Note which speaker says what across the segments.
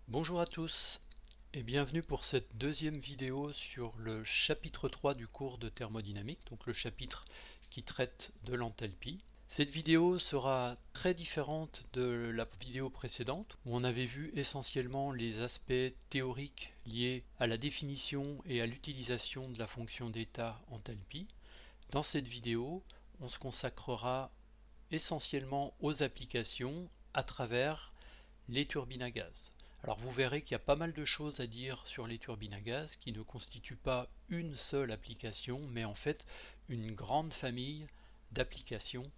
Speaker 1: Bonjour à tous et bienvenue pour cette deuxième vidéo sur le chapitre 3 du cours de thermodynamique, donc le chapitre qui traite de l'enthalpie. Cette vidéo sera très différente de la vidéo précédente où on avait vu essentiellement les aspects théoriques liés à la définition et à l'utilisation de la fonction d'état enthalpie. Dans cette vidéo, on se consacrera essentiellement aux applications à travers les turbines à gaz. Alors vous verrez qu'il y a pas mal de choses à dire sur les turbines à gaz qui ne constituent pas une seule application, mais en fait une grande famille d'applications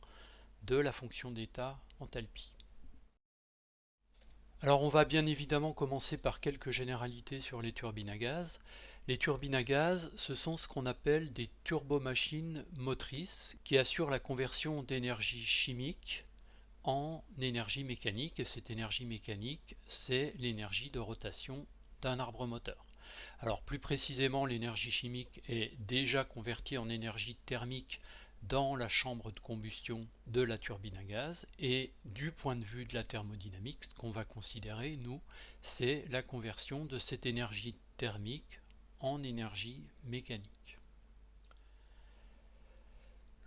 Speaker 1: de la fonction d'état enthalpie. Alors on va bien évidemment commencer par quelques généralités sur les turbines à gaz. Les turbines à gaz, ce sont ce qu'on appelle des turbomachines motrices qui assurent la conversion d'énergie chimique en énergie mécanique, et cette énergie mécanique, c'est l'énergie de rotation d'un arbre moteur. Alors plus précisément, l'énergie chimique est déjà convertie en énergie thermique dans la chambre de combustion de la turbine à gaz, et du point de vue de la thermodynamique, ce qu'on va considérer, nous, c'est la conversion de cette énergie thermique en énergie mécanique.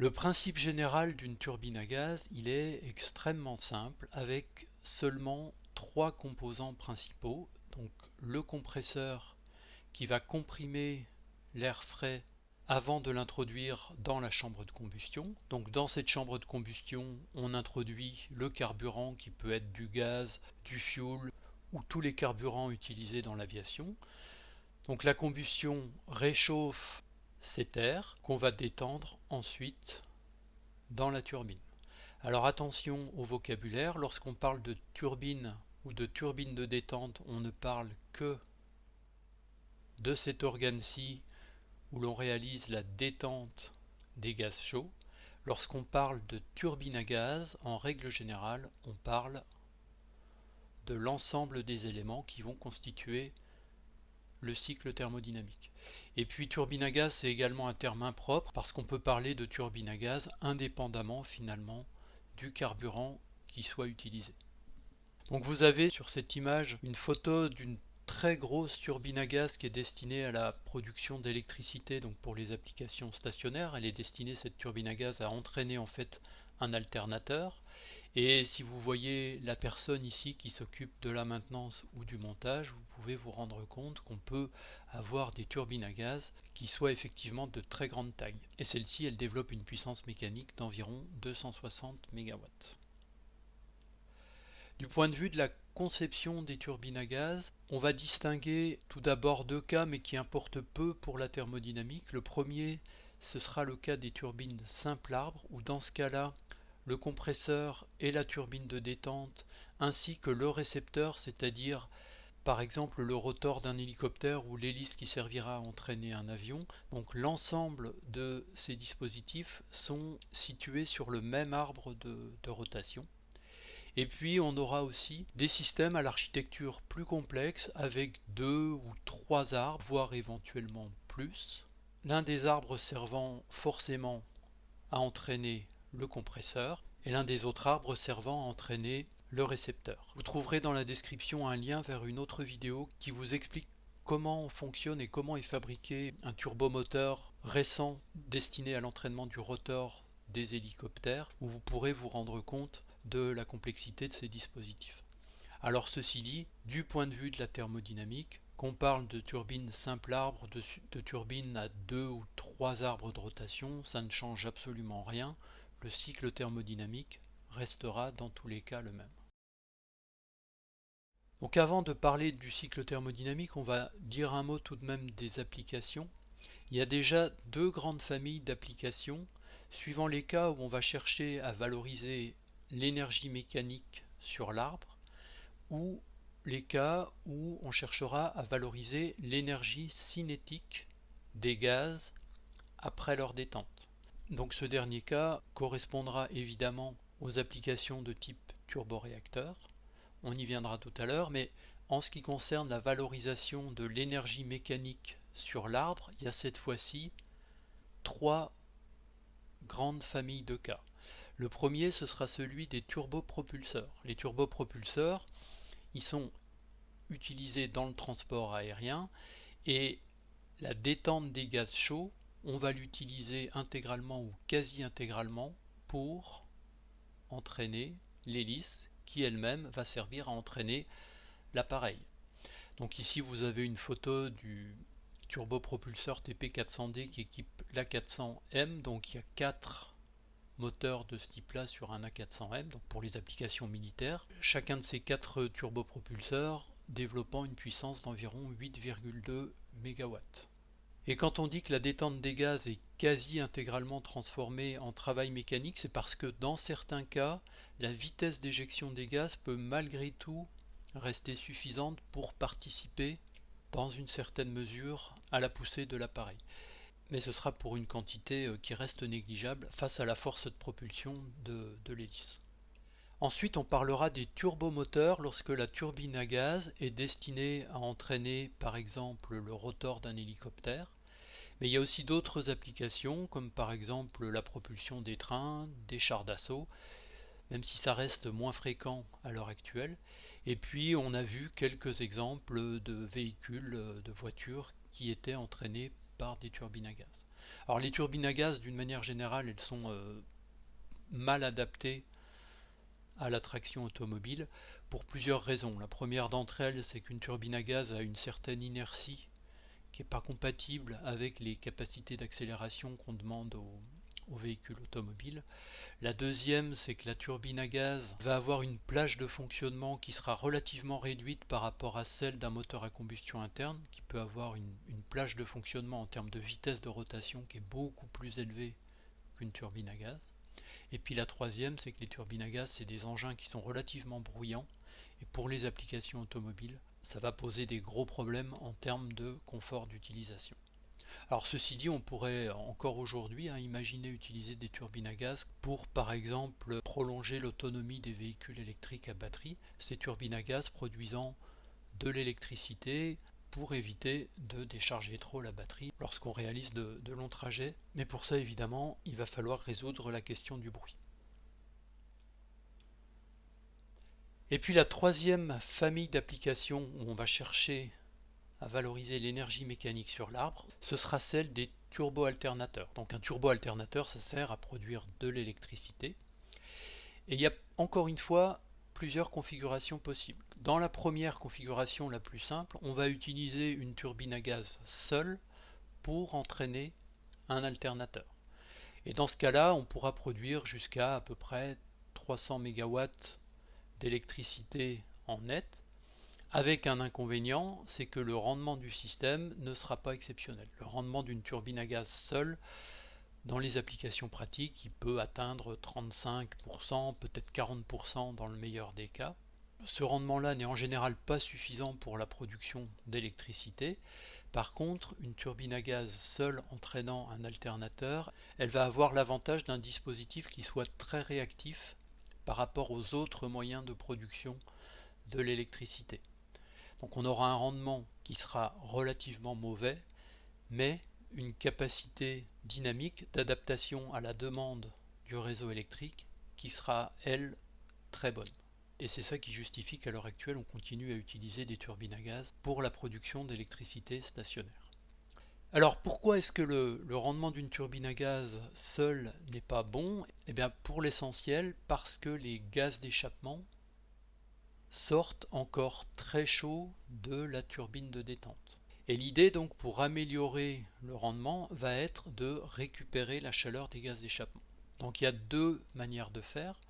Speaker 1: Le principe général d'une turbine à gaz, il est extrêmement simple avec seulement trois composants principaux. Donc le compresseur qui va comprimer l'air frais avant de l'introduire dans la chambre de combustion. Donc dans cette chambre de combustion, on introduit le carburant qui peut être du gaz, du fioul ou tous les carburants utilisés dans l'aviation. Donc la combustion réchauffe cet air qu'on va détendre ensuite dans la turbine. Alors attention au vocabulaire, lorsqu'on parle de turbine ou de turbine de détente, on ne parle que de cet organe-ci où l'on réalise la détente des gaz chauds. Lorsqu'on parle de turbine à gaz, en règle générale, on parle de l'ensemble des éléments qui vont constituer le cycle thermodynamique. Et puis turbine à gaz, c'est également un terme impropre parce qu'on peut parler de turbine à gaz indépendamment finalement du carburant qui soit utilisé. Donc vous avez sur cette image une photo d'une très grosse turbine à gaz qui est destinée à la production d'électricité, donc pour les applications stationnaires. Elle est destinée, cette turbine à gaz, à entraîner en fait un alternateur. Et si vous voyez la personne ici qui s'occupe de la maintenance ou du montage, vous pouvez vous rendre compte qu'on peut avoir des turbines à gaz qui soient effectivement de très grande taille. Et celle-ci, elle développe une puissance mécanique d'environ 260 MW. Du point de vue de la conception des turbines à gaz, on va distinguer tout d'abord deux cas, mais qui importent peu pour la thermodynamique. Le premier, ce sera le cas des turbines simple arbre, où dans ce cas-là, le compresseur et la turbine de détente, ainsi que le récepteur, c'est-à-dire par exemple le rotor d'un hélicoptère ou l'hélice qui servira à entraîner un avion. Donc l'ensemble de ces dispositifs sont situés sur le même arbre de rotation. Et puis on aura aussi des systèmes à l'architecture plus complexe avec deux ou trois arbres, voire éventuellement plus. L'un des arbres servant forcément à entraîner le compresseur et l'un des autres arbres servant à entraîner le récepteur. Vous trouverez dans la description un lien vers une autre vidéo qui vous explique comment fonctionne et comment est fabriqué un turbomoteur récent destiné à l'entraînement du rotor des hélicoptères, où vous pourrez vous rendre compte de la complexité de ces dispositifs. Alors ceci dit, du point de vue de la thermodynamique, qu'on parle de turbines simple arbre, de turbines à deux ou trois arbres de rotation, ça ne change absolument rien. Le cycle thermodynamique restera dans tous les cas le même. Donc avant de parler du cycle thermodynamique, on va dire un mot tout de même des applications. Il y a déjà deux grandes familles d'applications, suivant les cas où on va chercher à valoriser l'énergie mécanique sur l'arbre, ou les cas où on cherchera à valoriser l'énergie cinétique des gaz après leur détente. Donc ce dernier cas correspondra évidemment aux applications de type turboréacteur. On y viendra tout à l'heure, mais en ce qui concerne la valorisation de l'énergie mécanique sur l'arbre, il y a cette fois-ci trois grandes familles de cas. Le premier, ce sera celui des turbopropulseurs. Les turbopropulseurs, ils sont utilisé dans le transport aérien, et la détente des gaz chauds, on va l'utiliser intégralement ou quasi intégralement pour entraîner l'hélice qui elle-même va servir à entraîner l'appareil. Donc ici vous avez une photo du turbopropulseur TP400D qui équipe l'A400M, donc il y a 4 moteurs de ce type-là sur un A400M, donc pour les applications militaires. Chacun de ces 4 turbopropulseurs développant une puissance d'environ 8,2 MW. Et quand on dit que la détente des gaz est quasi intégralement transformée en travail mécanique, c'est parce que dans certains cas, la vitesse d'éjection des gaz peut malgré tout rester suffisante pour participer dans une certaine mesure à la poussée de l'appareil. Mais ce sera pour une quantité qui reste négligeable face à la force de propulsion de l'hélice. Ensuite, on parlera des turbomoteurs lorsque la turbine à gaz est destinée à entraîner par exemple le rotor d'un hélicoptère. Mais il y a aussi d'autres applications comme par exemple la propulsion des trains, des chars d'assaut, même si ça reste moins fréquent à l'heure actuelle. Et puis on a vu quelques exemples de véhicules, de voitures qui étaient entraînés par des turbines à gaz. Alors les turbines à gaz, d'une manière générale, elles sont mal adaptées à la traction automobile pour plusieurs raisons. La première d'entre elles, c'est qu'une turbine à gaz a une certaine inertie qui n'est pas compatible avec les capacités d'accélération qu'on demande aux véhicules automobiles. La deuxième, c'est que la turbine à gaz va avoir une plage de fonctionnement qui sera relativement réduite par rapport à celle d'un moteur à combustion interne, qui peut avoir une plage de fonctionnement en termes de vitesse de rotation qui est beaucoup plus élevée qu'une turbine à gaz. Et puis la troisième, c'est que les turbines à gaz, c'est des engins qui sont relativement bruyants, et pour les applications automobiles, ça va poser des gros problèmes en termes de confort d'utilisation. Alors ceci dit, on pourrait encore aujourd'hui imaginer utiliser des turbines à gaz pour par exemple prolonger l'autonomie des véhicules électriques à batterie, ces turbines à gaz produisant de l'électricité pour éviter de décharger trop la batterie lorsqu'on réalise de longs trajets. Mais pour ça évidemment, il va falloir résoudre la question du bruit. Et puis la troisième famille d'applications où on va chercher à valoriser l'énergie mécanique sur l'arbre, ce sera celle des turbo-alternateurs. Donc un turbo-alternateur, ça sert à produire de l'électricité. Et il y a encore une fois plusieurs configurations possibles. Dans la première configuration la plus simple, on va utiliser une turbine à gaz seule pour entraîner un alternateur. Et dans ce cas-là, on pourra produire jusqu'à peu près 300 MW d'électricité en net, avec un inconvénient, c'est que le rendement du système ne sera pas exceptionnel. Le rendement d'une turbine à gaz seule, dans les applications pratiques, il peut atteindre 35%, peut-être 40% dans le meilleur des cas. Ce rendement-là n'est en général pas suffisant pour la production d'électricité. Par contre, une turbine à gaz seule entraînant un alternateur, elle va avoir l'avantage d'un dispositif qui soit très réactif par rapport aux autres moyens de production de l'électricité. Donc on aura un rendement qui sera relativement mauvais, mais une capacité dynamique d'adaptation à la demande du réseau électrique qui sera, elle, très bonne. Et c'est ça qui justifie qu'à l'heure actuelle, on continue à utiliser des turbines à gaz pour la production d'électricité stationnaire. Alors pourquoi est-ce que le rendement d'une turbine à gaz seule n'est pas bon? Eh bien pour l'essentiel, parce que les gaz d'échappement sortent encore très chauds de la turbine de détente. Et l'idée donc pour améliorer le rendement va être de récupérer la chaleur des gaz d'échappement. Donc il y a deux manières de faire.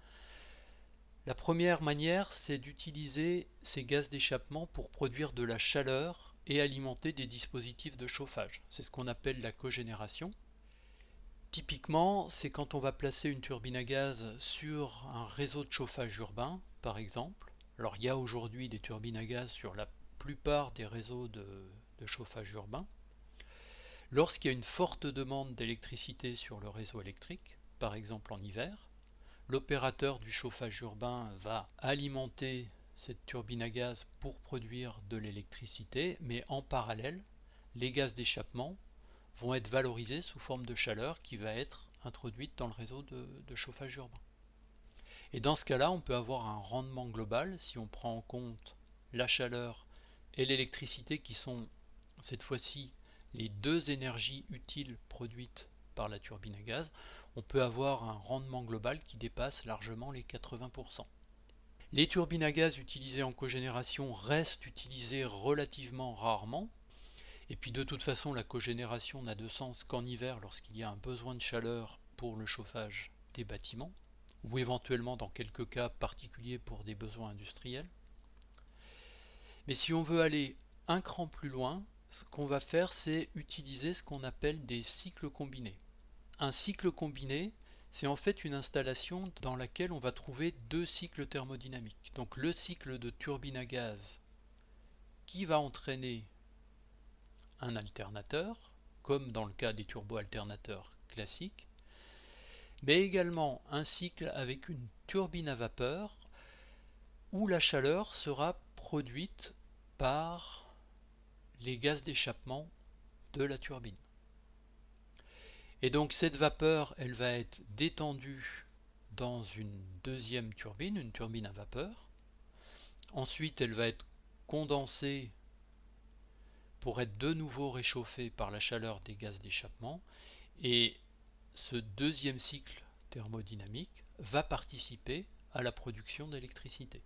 Speaker 1: La première manière, c'est d'utiliser ces gaz d'échappement pour produire de la chaleur et alimenter des dispositifs de chauffage. C'est ce qu'on appelle la cogénération. Typiquement, c'est quand on va placer une turbine à gaz sur un réseau de chauffage urbain, par exemple. Alors il y a aujourd'hui des turbines à gaz sur la plupart des réseaux de chauffage urbain. Lorsqu'il y a une forte demande d'électricité sur le réseau électrique, par exemple en hiver, l'opérateur du chauffage urbain va alimenter cette turbine à gaz pour produire de l'électricité, mais en parallèle, les gaz d'échappement vont être valorisés sous forme de chaleur qui va être introduite dans le réseau de chauffage urbain. Et dans ce cas-là, on peut avoir un rendement global, si on prend en compte la chaleur et l'électricité, qui sont cette fois-ci les deux énergies utiles produites par la turbine à gaz, on peut avoir un rendement global qui dépasse largement les 80%. Les turbines à gaz utilisées en cogénération restent utilisées relativement rarement, et puis de toute façon la cogénération n'a de sens qu'en hiver lorsqu'il y a un besoin de chaleur pour le chauffage des bâtiments, ou éventuellement dans quelques cas particuliers pour des besoins industriels. Mais si on veut aller un cran plus loin, ce qu'on va faire, c'est utiliser ce qu'on appelle des cycles combinés. Un cycle combiné, c'est en fait une installation dans laquelle on va trouver deux cycles thermodynamiques. Donc le cycle de turbine à gaz qui va entraîner un alternateur, comme dans le cas des turbo-alternateurs classiques, mais également un cycle avec une turbine à vapeur où la chaleur sera produite par les gaz d'échappement de la turbine. Et donc cette vapeur, elle va être détendue dans une deuxième turbine, une turbine à vapeur. Ensuite, elle va être condensée pour être de nouveau réchauffée par la chaleur des gaz d'échappement. Et ce deuxième cycle thermodynamique va participer à la production d'électricité.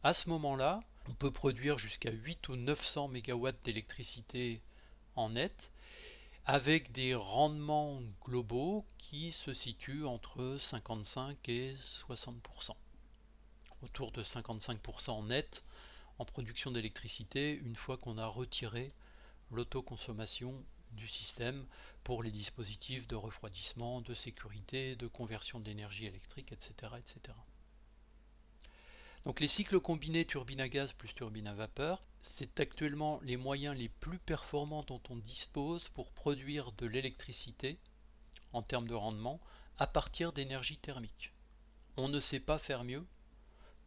Speaker 1: À ce moment-là, on peut produire jusqu'à 8 ou 900 MW d'électricité en net, avec des rendements globaux qui se situent entre 55 et 60%. Autour de 55% net en production d'électricité une fois qu'on a retiré l'autoconsommation du système pour les dispositifs de refroidissement, de sécurité, de conversion d'énergie électrique, etc., etc. Donc les cycles combinés turbine à gaz plus turbine à vapeur, c'est actuellement les moyens les plus performants dont on dispose pour produire de l'électricité en termes de rendement à partir d'énergie thermique. On ne sait pas faire mieux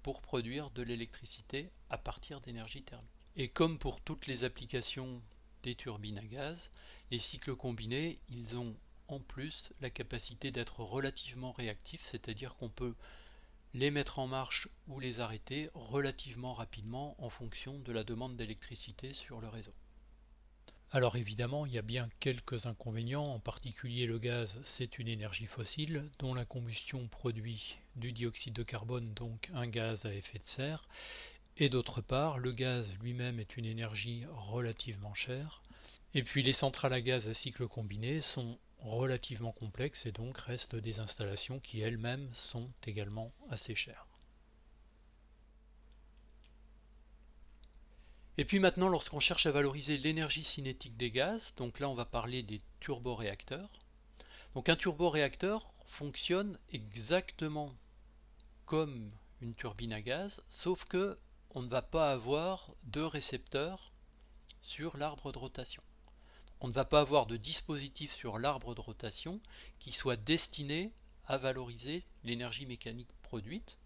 Speaker 1: pour produire de l'électricité à partir d'énergie thermique. Et comme pour toutes les applications des turbines à gaz, les cycles combinés, ils ont en plus la capacité d'être relativement réactifs, c'est-à-dire qu'on peut les mettre en marche ou les arrêter relativement rapidement en fonction de la demande d'électricité sur le réseau. Alors évidemment, il y a bien quelques inconvénients, en particulier le gaz, c'est une énergie fossile dont la combustion produit du dioxyde de carbone, donc un gaz à effet de serre, et d'autre part, le gaz lui-même est une énergie relativement chère, et puis les centrales à gaz à cycle combiné sont relativement complexes et donc restent des installations qui elles-mêmes sont également assez chères. Et puis maintenant, lorsqu'on cherche à valoriser l'énergie cinétique des gaz, donc là on va parler des turboréacteurs. Donc un turboréacteur fonctionne exactement comme une turbine à gaz, sauf que on ne va pas avoir de récepteurs sur l'arbre de rotation. On ne va pas avoir de dispositif sur l'arbre de rotation qui soit destiné à valoriser l'énergie mécanique produite,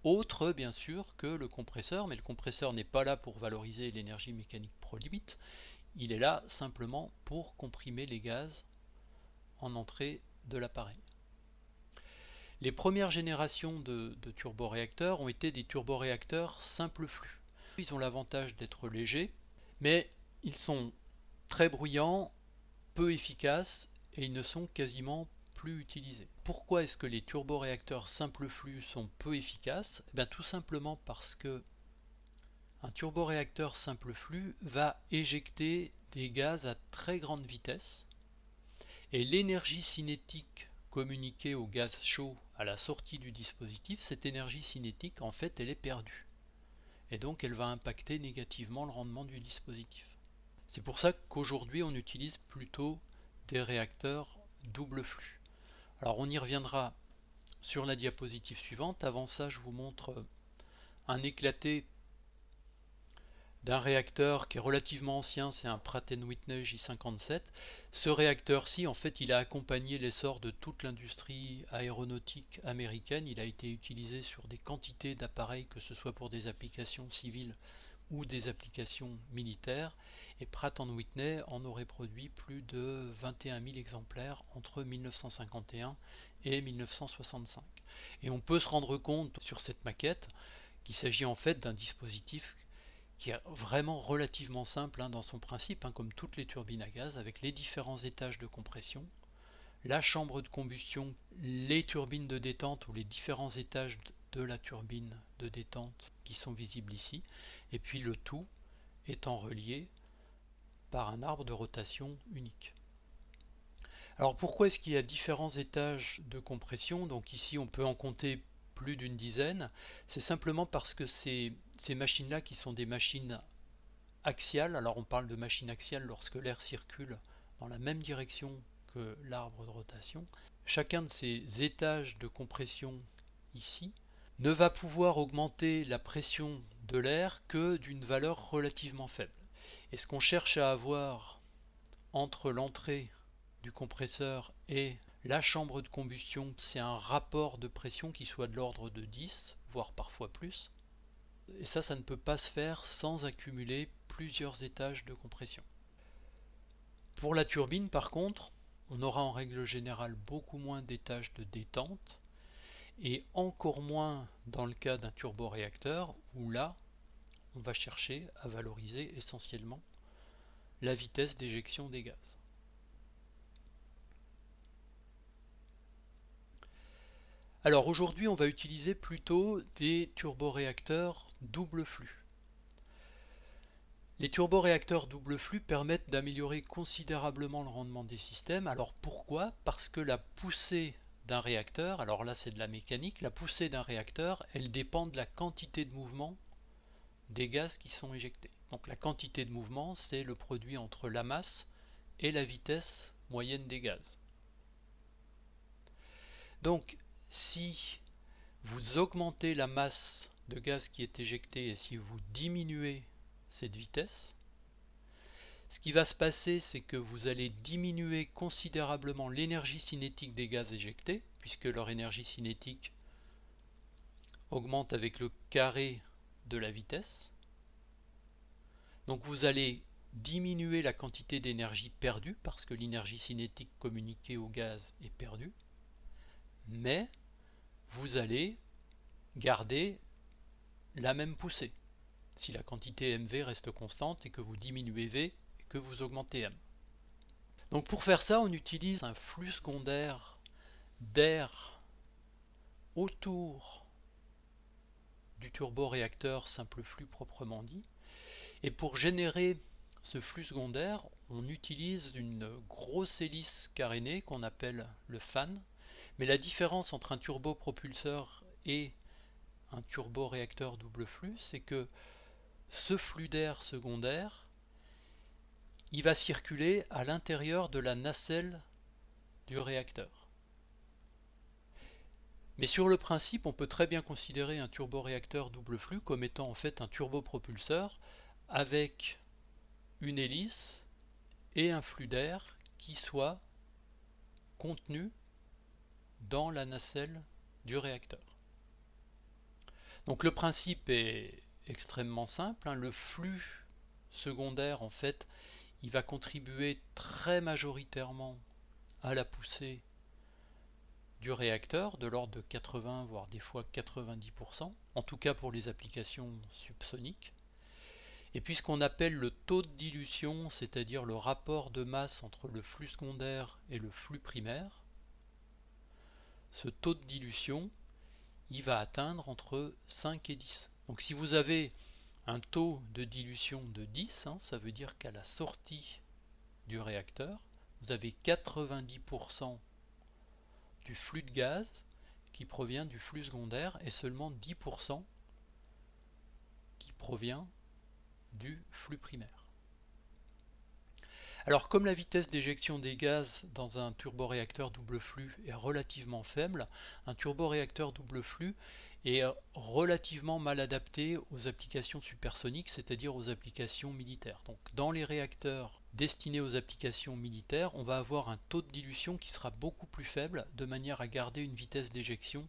Speaker 1: autre bien sûr que le compresseur, mais le compresseur n'est pas là pour valoriser l'énergie mécanique produite, il est là simplement pour comprimer les gaz en entrée de l'appareil. Les premières générations de turboréacteurs ont été des turboréacteurs simple flux. Ils ont l'avantage d'être légers, mais ils sont très bruyants, peu efficaces et ils ne sont quasiment plus utilisés. Pourquoi est-ce que les turboréacteurs simple flux sont peu efficaces? Tout simplement parce que un turboréacteur simple flux va éjecter des gaz à très grande vitesse et l'énergie cinétique communiquée au gaz chaud à la sortie du dispositif, cette énergie cinétique en fait elle est perdue et donc elle va impacter négativement le rendement du dispositif. C'est pour ça qu'aujourd'hui on utilise plutôt des réacteurs double flux. Alors on y reviendra sur la diapositive suivante. Avant ça, je vous montre un éclaté d'un réacteur qui est relativement ancien, c'est un Pratt & Whitney J57. Ce réacteur-ci, en fait, il a accompagné l'essor de toute l'industrie aéronautique américaine. Il a été utilisé sur des quantités d'appareils, que ce soit pour des applications civiles ou des applications militaires. Et Pratt & Whitney en aurait produit plus de 21 000 exemplaires entre 1951 et 1965. Et on peut se rendre compte sur cette maquette qu'il s'agit en fait d'un dispositif qui est vraiment relativement simple dans son principe, comme toutes les turbines à gaz, avec les différents étages de compression, la chambre de combustion, les turbines de détente ou les différents étages de la turbine de détente qui sont visibles ici, et puis le tout étant relié par un arbre de rotation unique. Alors pourquoi est-ce qu'il y a différents étages de compression? Donc ici on peut en compter plus d'une dizaine. C'est simplement parce que ces machines-là, qui sont des machines axiales, alors on parle de machines axiales lorsque l'air circule dans la même direction que l'arbre de rotation, chacun de ces étages de compression ici ne va pouvoir augmenter la pression de l'air que d'une valeur relativement faible. Et ce qu'on cherche à avoir entre l'entrée du compresseur et la chambre de combustion, c'est un rapport de pression qui soit de l'ordre de 10, voire parfois plus. Et ça ne peut pas se faire sans accumuler plusieurs étages de compression. Pour la turbine, par contre, on aura en règle générale beaucoup moins d'étages de détente, et encore moins dans le cas d'un turboréacteur, où là, on va chercher à valoriser essentiellement la vitesse d'éjection des gaz. Alors aujourd'hui, on va utiliser plutôt des turboréacteurs double flux. Les turboréacteurs double flux permettent d'améliorer considérablement le rendement des systèmes. Alors pourquoi? Parce que la poussée d'un réacteur, alors là c'est de la mécanique, la poussée d'un réacteur, elle dépend de la quantité de mouvement des gaz qui sont éjectés. Donc la quantité de mouvement, c'est le produit entre la masse et la vitesse moyenne des gaz. Donc si vous augmentez la masse de gaz qui est éjectée et si vous diminuez cette vitesse, ce qui va se passer, c'est que vous allez diminuer considérablement l'énergie cinétique des gaz éjectés, puisque leur énergie cinétique augmente avec le carré de la vitesse. Donc vous allez diminuer la quantité d'énergie perdue, parce que l'énergie cinétique communiquée au gaz est perdue, mais vous allez garder la même poussée, si la quantité mv reste constante et que vous diminuez v et que vous augmentez m. Donc pour faire ça, on utilise un flux secondaire d'air autour du turboréacteur simple flux proprement dit. Et pour générer ce flux secondaire, on utilise une grosse hélice carénée qu'on appelle le fan. Mais la différence entre un turbopropulseur et un turboréacteur double flux, c'est que ce flux d'air secondaire, il va circuler à l'intérieur de la nacelle du réacteur. Mais sur le principe, on peut très bien considérer un turboréacteur double flux comme étant en fait un turbopropulseur avec une hélice et un flux d'air qui soit contenu dans la nacelle du réacteur. Donc le principe est extrêmement simple, le flux secondaire en fait, il va contribuer très majoritairement à la poussée du réacteur, de l'ordre de 80 voire des fois 90%, en tout cas pour les applications subsoniques. Et puis ce qu'on appelle le taux de dilution, c'est-à-dire le rapport de masse entre le flux secondaire et le flux primaire, ce taux de dilution, il va atteindre entre 5 et 10. Donc si vous avez un taux de dilution de 10, ça veut dire qu'à la sortie du réacteur, vous avez 90% du flux de gaz qui provient du flux secondaire et seulement 10% qui provient du flux primaire. Alors comme la vitesse d'éjection des gaz dans un turboréacteur double flux est relativement faible, un turboréacteur double flux est relativement mal adapté aux applications supersoniques, c'est-à-dire aux applications militaires. Donc dans les réacteurs destinés aux applications militaires, on va avoir un taux de dilution qui sera beaucoup plus faible, de manière à garder une vitesse d'éjection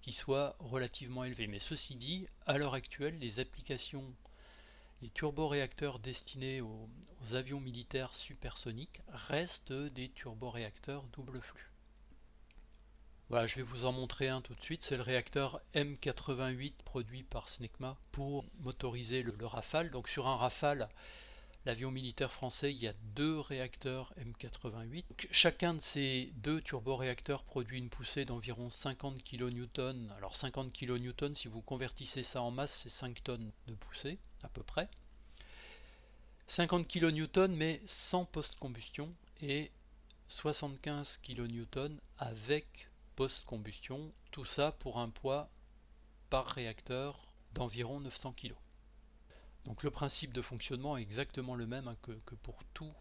Speaker 1: qui soit relativement élevée. Mais ceci dit, à l'heure actuelle, les turboréacteurs destinés aux avions militaires supersoniques restent des turboréacteurs double flux. Voilà, je vais vous en montrer un tout de suite. C'est le réacteur M88 produit par Snecma pour motoriser le Rafale. Donc sur un Rafale, l'avion militaire français, il y a deux réacteurs M88. Donc, chacun de ces deux turboréacteurs produit une poussée d'environ 50 kN. Alors 50 kN, si vous convertissez ça en masse, c'est 5 tonnes de poussée à peu près. 50 kN mais sans post-combustion et 75 kN avec post-combustion. Tout ça pour un poids par réacteur d'environ 900 kg. Donc le principe de fonctionnement est exactement le même que pour tout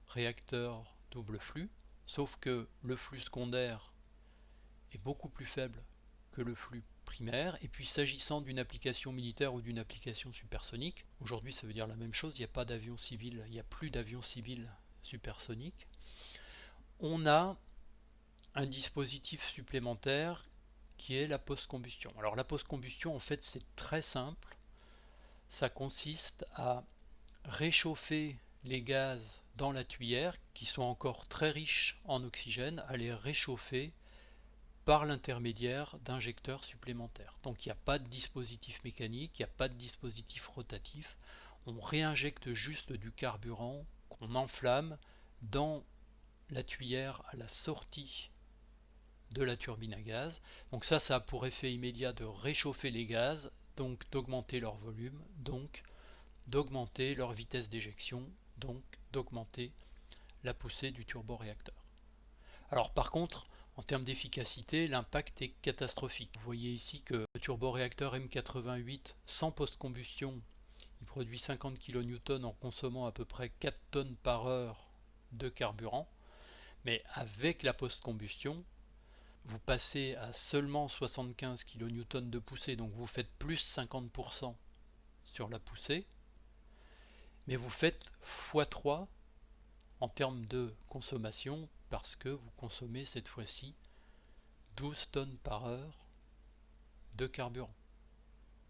Speaker 1: réacteur double flux, sauf que le flux secondaire est beaucoup plus faible que le flux primaire. Et puis s'agissant d'une application militaire ou d'une application supersonique, aujourd'hui ça veut dire la même chose, il n'y a pas d'avion civil, il n'y a plus d'avions civils supersoniques, on a un dispositif supplémentaire qui est la post-combustion. Alors la post-combustion en fait c'est très simple, ça consiste à réchauffer les gaz dans la tuyère qui sont encore très riches en oxygène, à les réchauffer par l'intermédiaire d'injecteurs supplémentaires. Donc il n'y a pas de dispositif mécanique, il n'y a pas de dispositif rotatif, on réinjecte juste du carburant qu'on enflamme dans la tuyère à la sortie de la turbine à gaz. Donc ça a pour effet immédiat de réchauffer les gaz, donc d'augmenter leur volume, donc d'augmenter leur vitesse d'éjection, donc d'augmenter la poussée du turboréacteur. Alors par contre, en termes d'efficacité, l'impact est catastrophique. Vous voyez ici que le turboréacteur M88 sans post-combustion, il produit 50 kN en consommant à peu près 4 tonnes par heure de carburant, mais avec la post-combustion, vous passez à seulement 75 kN de poussée, donc vous faites plus 50% sur la poussée, mais vous faites x3 en termes de consommation parce que vous consommez cette fois-ci 12 tonnes par heure de carburant.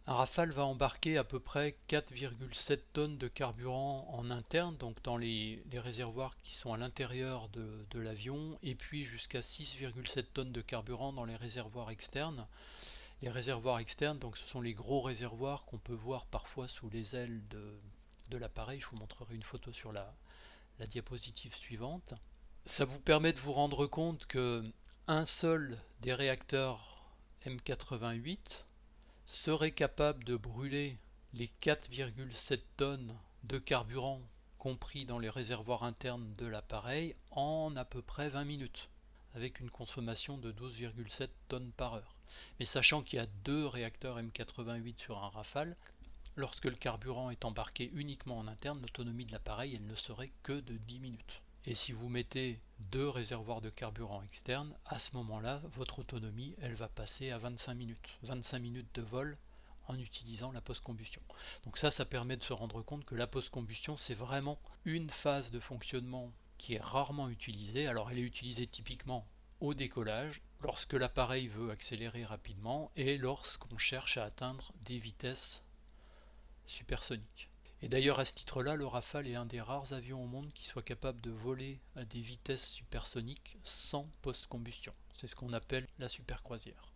Speaker 1: Un Rafale va embarquer à peu près 4,7 tonnes de carburant en interne, donc dans les réservoirs qui sont à l'intérieur de l'avion, et puis jusqu'à 6,7 tonnes de carburant dans les réservoirs externes. Les réservoirs externes, donc ce sont les gros réservoirs qu'on peut voir parfois sous les ailes de l'appareil. Je vous montrerai une photo sur la diapositive suivante. Ça vous permet de vous rendre compte que un seul des réacteurs M88 serait capable de brûler les 4,7 tonnes de carburant compris dans les réservoirs internes de l'appareil en à peu près 20 minutes, avec une consommation de 12,7 tonnes par heure. Mais sachant qu'il y a deux réacteurs M88 sur un Rafale, lorsque le carburant est embarqué uniquement en interne, l'autonomie de l'appareil elle ne serait que de 10 minutes. Et si vous mettez deux réservoirs de carburant externes, à ce moment-là, votre autonomie elle va passer à 25 minutes. 25 minutes de vol en utilisant la post-combustion. Donc ça permet de se rendre compte que la post-combustion, c'est vraiment une phase de fonctionnement qui est rarement utilisée. Alors elle est utilisée typiquement au décollage, lorsque l'appareil veut accélérer rapidement et lorsqu'on cherche à atteindre des vitesses supersoniques. Et d'ailleurs à ce titre-là, le Rafale est un des rares avions au monde qui soit capable de voler à des vitesses supersoniques sans post-combustion. C'est ce qu'on appelle la supercroisière.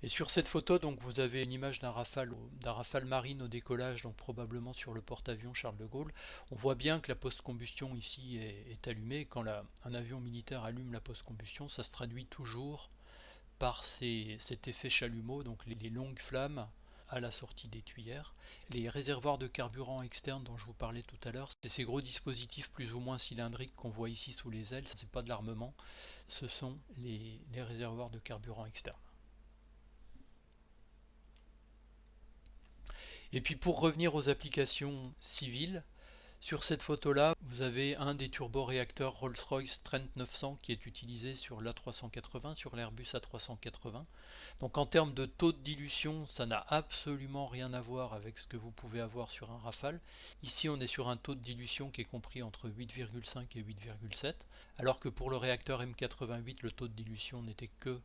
Speaker 1: Et sur cette photo, donc, vous avez une image d'un Rafale Marine au décollage, donc probablement sur le porte-avions Charles de Gaulle. On voit bien que la post-combustion ici est allumée. Quand un avion militaire allume la post-combustion, ça se traduit toujours par cet effet chalumeau, donc les longues flammes à la sortie des tuyères. Les réservoirs de carburant externes dont je vous parlais tout à l'heure, c'est ces gros dispositifs plus ou moins cylindriques qu'on voit ici sous les ailes, ce n'est pas de l'armement, ce sont les réservoirs de carburant externes. Et puis pour revenir aux applications civiles, sur cette photo-là, vous avez un des turboréacteurs Rolls-Royce Trent 900 qui est utilisé sur l'A380, sur l'Airbus A380. Donc en termes de taux de dilution, ça n'a absolument rien à voir avec ce que vous pouvez avoir sur un Rafale. Ici, on est sur un taux de dilution qui est compris entre 8,5 et 8,7, alors que pour le réacteur M88, le taux de dilution n'était que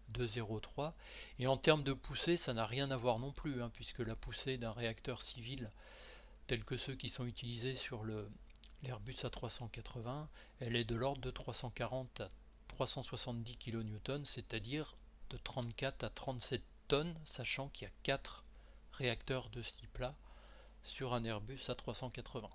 Speaker 1: de 0,3. Et en termes de poussée, ça n'a rien à voir non plus, puisque la poussée d'un réacteur civil tels que ceux qui sont utilisés sur l'Airbus A380, elle est de l'ordre de 340 à 370 kN, c'est-à-dire de 34 à 37 tonnes, sachant qu'il y a 4 réacteurs de ce type-là sur un Airbus A380.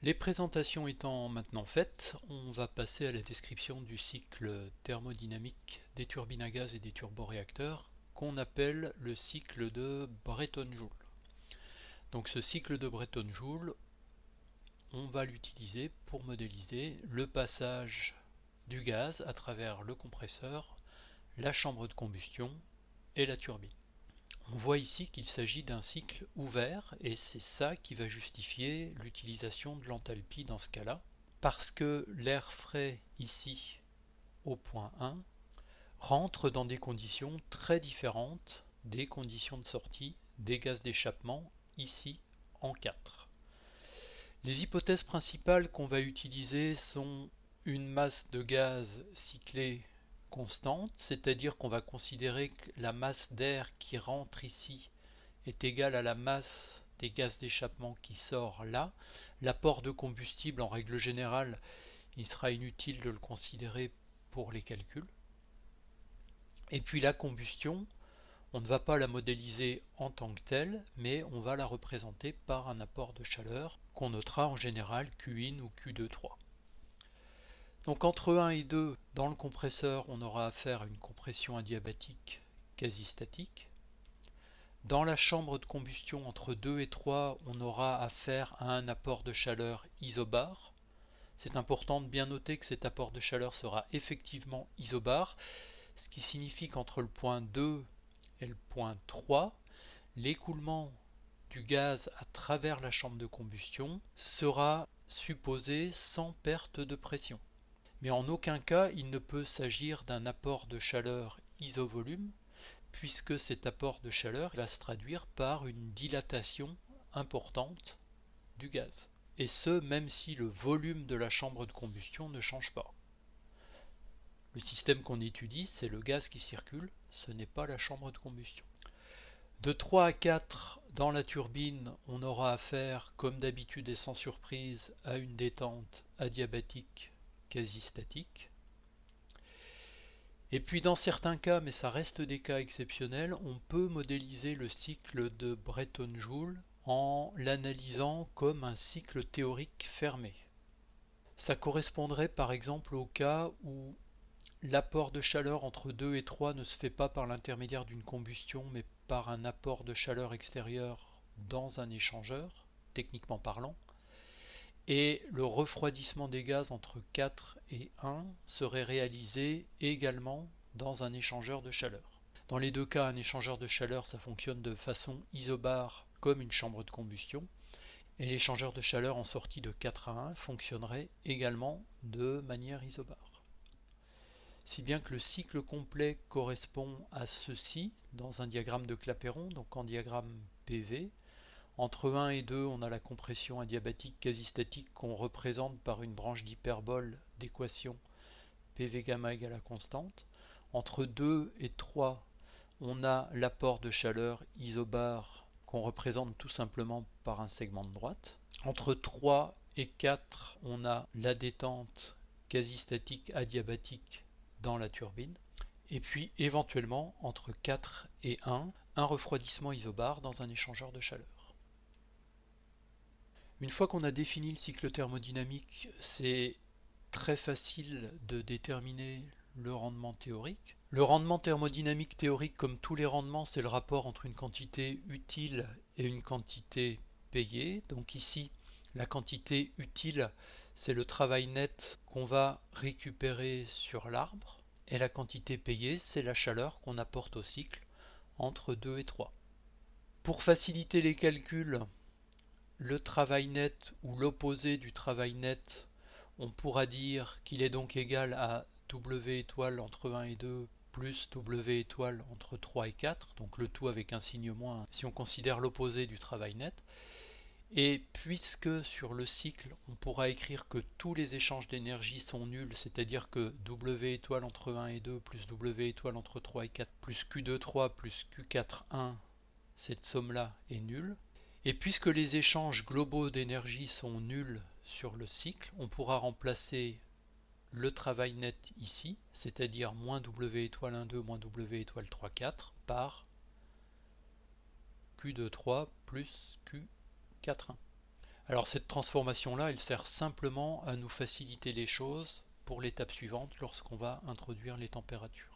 Speaker 1: Les présentations étant maintenant faites, on va passer à la description du cycle thermodynamique des turbines à gaz et des turboréacteurs qu'on appelle le cycle de Breton-Joule. Donc ce cycle de Breton-Joule, on va l'utiliser pour modéliser le passage du gaz à travers le compresseur, la chambre de combustion et la turbine. On voit ici qu'il s'agit d'un cycle ouvert et c'est ça qui va justifier l'utilisation de l'enthalpie dans ce cas-là, parce que l'air frais ici au point 1 rentre dans des conditions très différentes des conditions de sortie des gaz d'échappement ici en 4. Les hypothèses principales qu'on va utiliser sont une masse de gaz cyclée constante, c'est-à-dire qu'on va considérer que la masse d'air qui rentre ici est égale à la masse des gaz d'échappement qui sort là. L'apport de combustible, en règle générale, il sera inutile de le considérer pour les calculs. Et puis la combustion, on ne va pas la modéliser en tant que telle, mais on va la représenter par un apport de chaleur qu'on notera en général Q1 ou Q2,3. Donc entre 1 et 2, dans le compresseur, on aura affaire à une compression adiabatique quasi statique. Dans la chambre de combustion entre 2 et 3, on aura affaire à un apport de chaleur isobar. C'est important de bien noter que cet apport de chaleur sera effectivement isobar, ce qui signifie qu'entre le point 2 et le point 3, l'écoulement du gaz à travers la chambre de combustion sera supposé sans perte de pression. Mais en aucun cas il ne peut s'agir d'un apport de chaleur isovolume, puisque cet apport de chaleur va se traduire par une dilatation importante du gaz. Et ce, même si le volume de la chambre de combustion ne change pas. Le système qu'on étudie, c'est le gaz qui circule, ce n'est pas la chambre de combustion. De 3 à 4, dans la turbine, on aura affaire, comme d'habitude et sans surprise, à une détente adiabatique quasi statique. Et puis dans certains cas, mais ça reste des cas exceptionnels, on peut modéliser le cycle de Breton-Joule en l'analysant comme un cycle théorique fermé. Ça correspondrait par exemple au cas où l'apport de chaleur entre 2 et 3 ne se fait pas par l'intermédiaire d'une combustion, mais par un apport de chaleur extérieure dans un échangeur, techniquement parlant. Et le refroidissement des gaz entre 4 et 1 serait réalisé également dans un échangeur de chaleur. Dans les deux cas, un échangeur de chaleur, ça fonctionne de façon isobar comme une chambre de combustion, et l'échangeur de chaleur en sortie de 4 à 1 fonctionnerait également de manière isobar. Si bien que le cycle complet correspond à ceci dans un diagramme de Clapeyron, donc en diagramme PV. Entre 1 et 2, on a la compression adiabatique quasi-statique qu'on représente par une branche d'hyperbole d'équation PV gamma égale à constante. Entre 2 et 3, on a l'apport de chaleur isobar qu'on représente tout simplement par un segment de droite. Entre 3 et 4, on a la détente quasi-statique adiabatique dans la turbine. Et puis éventuellement, entre 4 et 1 refroidissement isobar dans un échangeur de chaleur. Une fois qu'on a défini le cycle thermodynamique, c'est très facile de déterminer le rendement théorique. Le rendement thermodynamique théorique, comme tous les rendements, c'est le rapport entre une quantité utile et une quantité payée. Donc ici, la quantité utile, c'est le travail net qu'on va récupérer sur l'arbre. Et la quantité payée, c'est la chaleur qu'on apporte au cycle entre 2 et 3. Pour faciliter les calculs, le travail net ou l'opposé du travail net, on pourra dire qu'il est donc égal à W étoile entre 1 et 2 plus W étoile entre 3 et 4, donc le tout avec un signe moins si on considère l'opposé du travail net. Et puisque sur le cycle, on pourra écrire que tous les échanges d'énergie sont nuls, c'est-à-dire que W étoile entre 1 et 2 plus W étoile entre 3 et 4 plus Q2 3 plus Q4 1, cette somme-là est nulle. Et puisque les échanges globaux d'énergie sont nuls sur le cycle, on pourra remplacer le travail net ici, c'est-à-dire moins W étoile 1, 2 moins W étoile 3, 4 par Q2, 3 plus Q4, 1. Alors cette transformation-là, elle sert simplement à nous faciliter les choses pour l'étape suivante lorsqu'on va introduire les températures.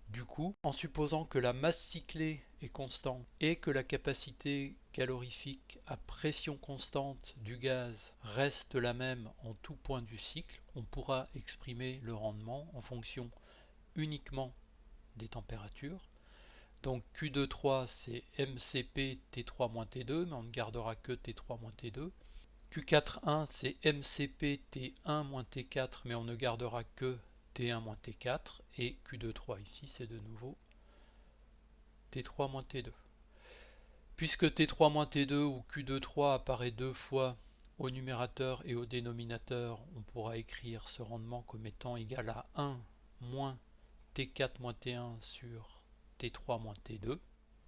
Speaker 1: Du coup, en supposant que la masse cyclée est constante et que la capacité calorifique à pression constante du gaz reste la même en tout point du cycle, on pourra exprimer le rendement en fonction uniquement des températures. Donc Q2,3 c'est MCP T3-T2, mais on ne gardera que T3-T2. Q4,1 c'est MCP T1-T4, mais on ne gardera que T1-T4, et Q2,3 ici c'est de nouveau T3-T2. Puisque T3-T2 ou Q2,3 apparaît deux fois au numérateur et au dénominateur, on pourra écrire ce rendement comme étant égal à 1 moins T4-T1 sur T3-T2.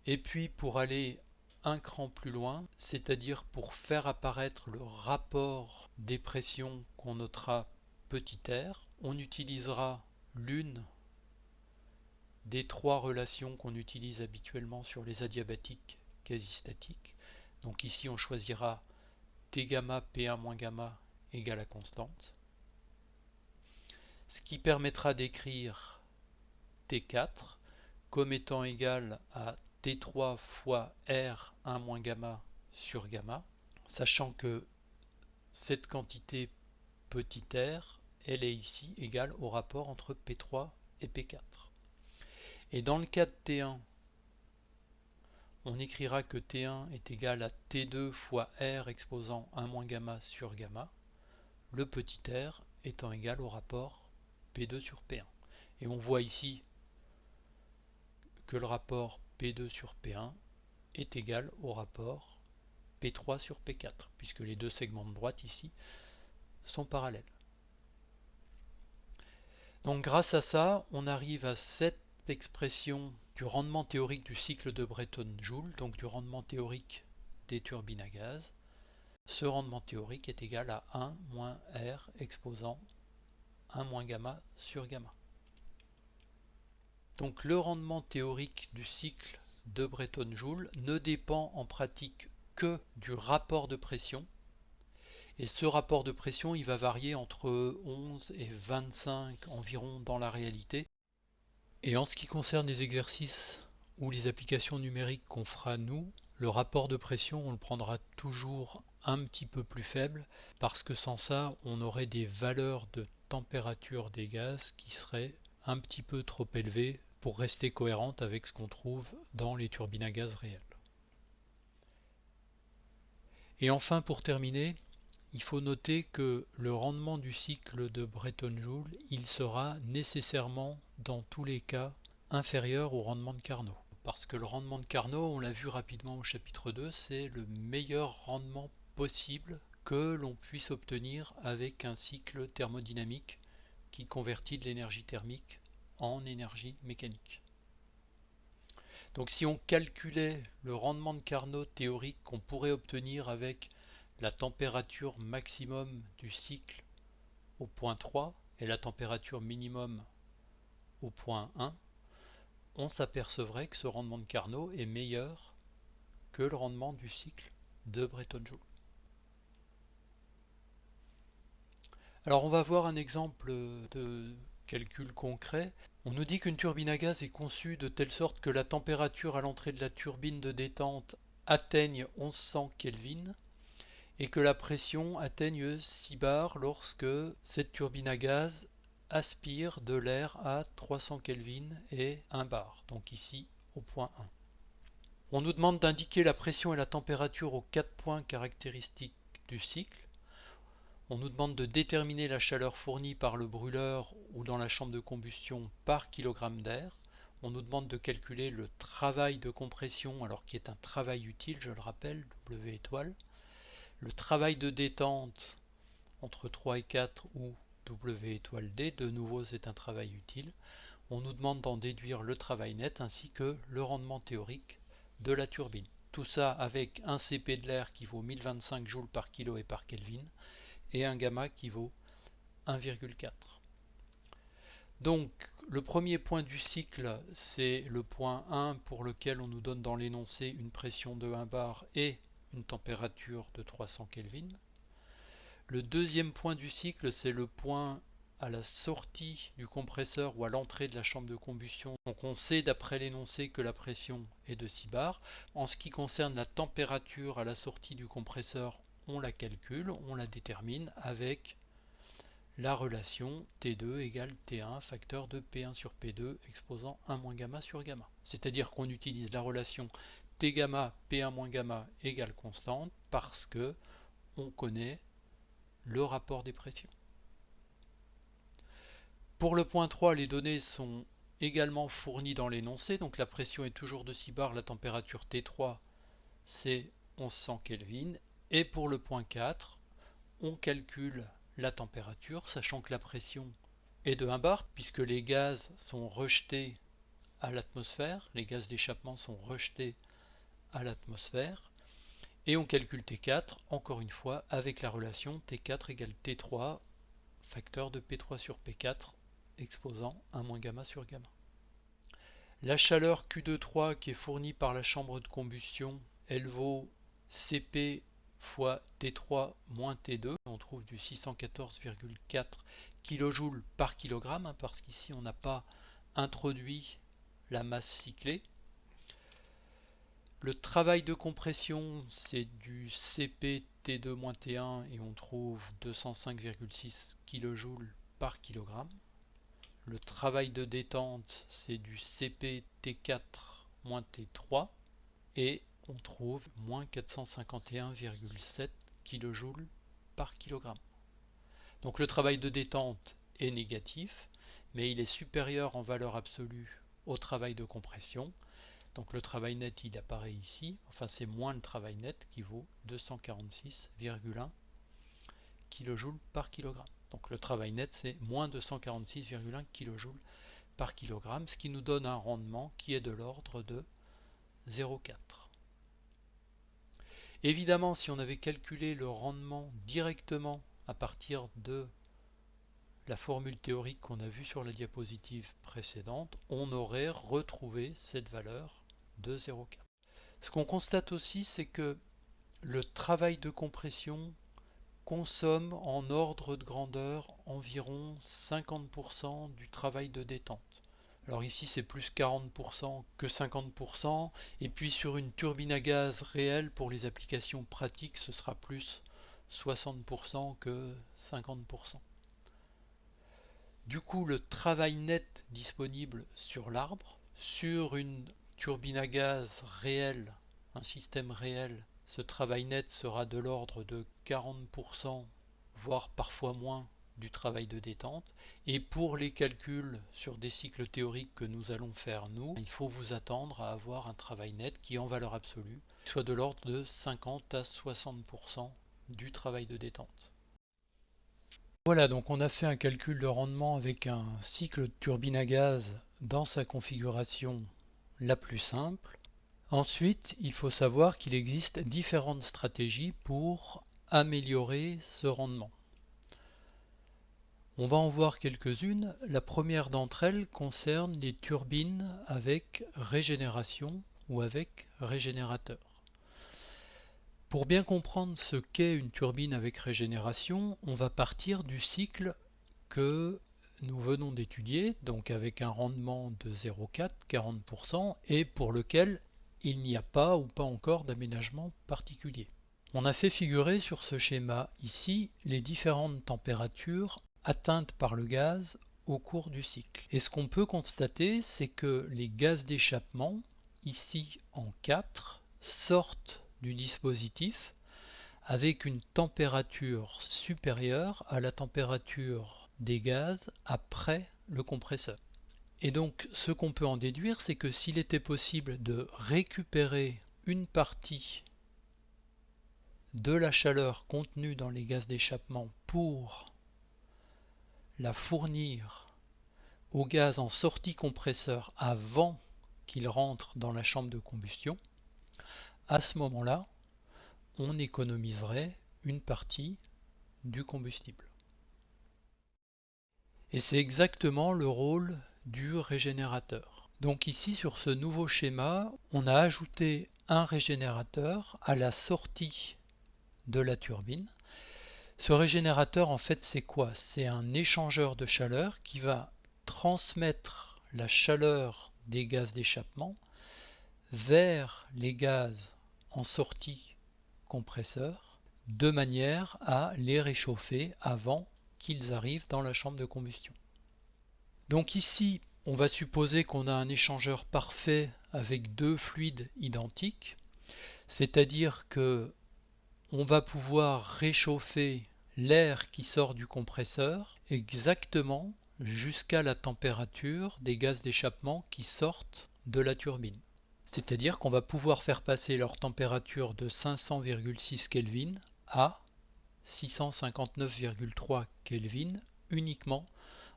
Speaker 1: Et puis pour aller un cran plus loin, c'est-à-dire pour faire apparaître le rapport des pressions qu'on notera petit r, on utilisera l'une des trois relations qu'on utilise habituellement sur les adiabatiques quasi-statiques. Donc ici on choisira T gamma P1 moins gamma égale à constante, ce qui permettra d'écrire T4 comme étant égal à T3 fois R1 moins gamma sur gamma, sachant que cette quantité petit r, elle est ici égale au rapport entre P3 et P4. Et dans le cas de T1, on écrira que T1 est égal à T2 fois R exposant 1 moins gamma sur gamma, le petit r étant égal au rapport P2 sur P1. Et on voit ici que le rapport P2 sur P1 est égal au rapport P3 sur P4, puisque les deux segments de droite ici sont parallèles. Donc grâce à ça, on arrive à cette expression du rendement théorique du cycle de Breton-Joule, donc du rendement théorique des turbines à gaz. Ce rendement théorique est égal à 1 moins R exposant 1 moins gamma sur gamma. Donc le rendement théorique du cycle de Breton-Joule ne dépend en pratique que du rapport de pression. Et ce rapport de pression, il va varier entre 11 et 25 environ dans la réalité. Et en ce qui concerne les exercices ou les applications numériques qu'on fera nous, le rapport de pression, on le prendra toujours un petit peu plus faible, parce que sans ça, on aurait des valeurs de température des gaz qui seraient un petit peu trop élevées pour rester cohérentes avec ce qu'on trouve dans les turbines à gaz réelles. Et enfin, pour terminer, il faut noter que le rendement du cycle de Breton-Joule, il sera nécessairement, dans tous les cas, inférieur au rendement de Carnot. Parce que le rendement de Carnot, on l'a vu rapidement au chapitre 2, c'est le meilleur rendement possible que l'on puisse obtenir avec un cycle thermodynamique qui convertit de l'énergie thermique en énergie mécanique. Donc si on calculait le rendement de Carnot théorique qu'on pourrait obtenir avec la température maximum du cycle au point 3 et la température minimum au point 1, on s'apercevrait que ce rendement de Carnot est meilleur que le rendement du cycle de Breton-Joule. Alors on va voir un exemple de calcul concret. On nous dit qu'une turbine à gaz est conçue de telle sorte que la température à l'entrée de la turbine de détente atteigne 1100 Kelvin et que la pression atteigne 6 bars lorsque cette turbine à gaz aspire de l'air à 300 Kelvin et 1 bar, donc ici au point 1. On nous demande d'indiquer la pression et la température aux 4 points caractéristiques du cycle. On nous demande de déterminer la chaleur fournie par le brûleur ou dans la chambre de combustion par kilogramme d'air. On nous demande de calculer le travail de compression, alors qui est un travail utile, je le rappelle, W étoile. Le travail de détente entre 3 et 4 ou W étoile D, de nouveau c'est un travail utile. On nous demande d'en déduire le travail net ainsi que le rendement théorique de la turbine. Tout ça avec un CP de l'air qui vaut 1025 joules par kilo et par Kelvin et un gamma qui vaut 1,4. Donc le premier point du cycle, c'est le point 1 pour lequel on nous donne dans l'énoncé une pression de 1 bar et une température de 300 Kelvin. Le deuxième point du cycle, c'est le point à la sortie du compresseur ou à l'entrée de la chambre de combustion. Donc on sait d'après l'énoncé que la pression est de 6 bars. En ce qui concerne la température à la sortie du compresseur, on la calcule, on la détermine avec la relation T2 égale T1 facteur de P1 sur P2 exposant 1 moins gamma sur gamma. C'est-à-dire qu'on utilise la relation T gamma P1 moins gamma égale constante parce que on connaît le rapport des pressions. Pour le point 3, les données sont également fournies dans l'énoncé, donc la pression est toujours de 6 bars, la température T3 c'est 1100 Kelvin, et pour le point 4, on calcule la température, sachant que la pression est de 1 bar, puisque les gaz sont rejetés à l'atmosphère, les gaz d'échappement sont rejetés à l'atmosphère, et on calcule T4, encore une fois, avec la relation T4 égale T3, facteur de P3 sur P4, exposant 1 moins gamma sur gamma. La chaleur Q23 qui est fournie par la chambre de combustion, elle vaut Cp fois T3 moins T2. On trouve du 614,4 kJ par kg, parce qu'ici on n'a pas introduit la masse cyclée. Le travail de compression, c'est du Cp T2 moins T1 et on trouve 205,6 kJ par kg. Le travail de détente, c'est du Cp T4 moins T3 et on trouve moins 451,7 kJ par kg. Donc le travail de détente est négatif, mais il est supérieur en valeur absolue au travail de compression. Donc le travail net il apparaît ici, enfin c'est moins le travail net qui vaut 246,1 kJ par kg. Donc le travail net c'est moins 246,1 kJ par kg, ce qui nous donne un rendement qui est de l'ordre de 0,4. Évidemment, si on avait calculé le rendement directement à partir de la formule théorique qu'on a vue sur la diapositive précédente, on aurait retrouvé cette valeur de 0,4. Ce qu'on constate aussi, c'est que le travail de compression consomme en ordre de grandeur environ 50% du travail de détente. Alors ici c'est plus 40% que 50%, et puis sur une turbine à gaz réelle pour les applications pratiques ce sera plus 60% que 50%. Du coup le travail net disponible sur l'arbre, sur une turbine à gaz réelle, un système réel, ce travail net sera de l'ordre de 40%, voire parfois moins, du travail de détente. Et pour les calculs sur des cycles théoriques que nous allons faire nous, il faut vous attendre à avoir un travail net qui en valeur absolue soit de l'ordre de 50 à 60% du travail de détente. Voilà, donc on a fait un calcul de rendement avec un cycle de turbine à gaz dans sa configuration la plus simple. Ensuite, il faut savoir qu'il existe différentes stratégies pour améliorer ce rendement. On va en voir quelques-unes. La première d'entre elles concerne les turbines avec régénération ou avec régénérateur. Pour bien comprendre ce qu'est une turbine avec régénération, on va partir du cycle que nous venons d'étudier, donc avec un rendement de 0,4, 40%, et pour lequel il n'y a pas ou pas encore d'aménagement particulier. On a fait figurer sur ce schéma ici les différentes températures atteintes par le gaz au cours du cycle. Et ce qu'on peut constater, c'est que les gaz d'échappement, ici en 4, sortent du dispositif avec une température supérieure à la température des gaz après le compresseur. Et donc ce qu'on peut en déduire, c'est que s'il était possible de récupérer une partie de la chaleur contenue dans les gaz d'échappement pour la fournir au gaz en sortie compresseur avant qu'il rentre dans la chambre de combustion, à ce moment-là, on économiserait une partie du combustible. Et c'est exactement le rôle du régénérateur. Donc ici sur ce nouveau schéma, on a ajouté un régénérateur à la sortie de la turbine. Ce régénérateur en fait c'est quoi? C'est un échangeur de chaleur qui va transmettre la chaleur des gaz d'échappement vers les gaz en sortie compresseur de manière à les réchauffer avant qu'ils arrivent dans la chambre de combustion. Donc ici, on va supposer qu'on a un échangeur parfait avec deux fluides identiques, c'est-à-dire que on va pouvoir réchauffer l'air qui sort du compresseur exactement jusqu'à la température des gaz d'échappement qui sortent de la turbine. C'est-à-dire qu'on va pouvoir faire passer leur température de 500,6 Kelvin à 659,3 Kelvin uniquement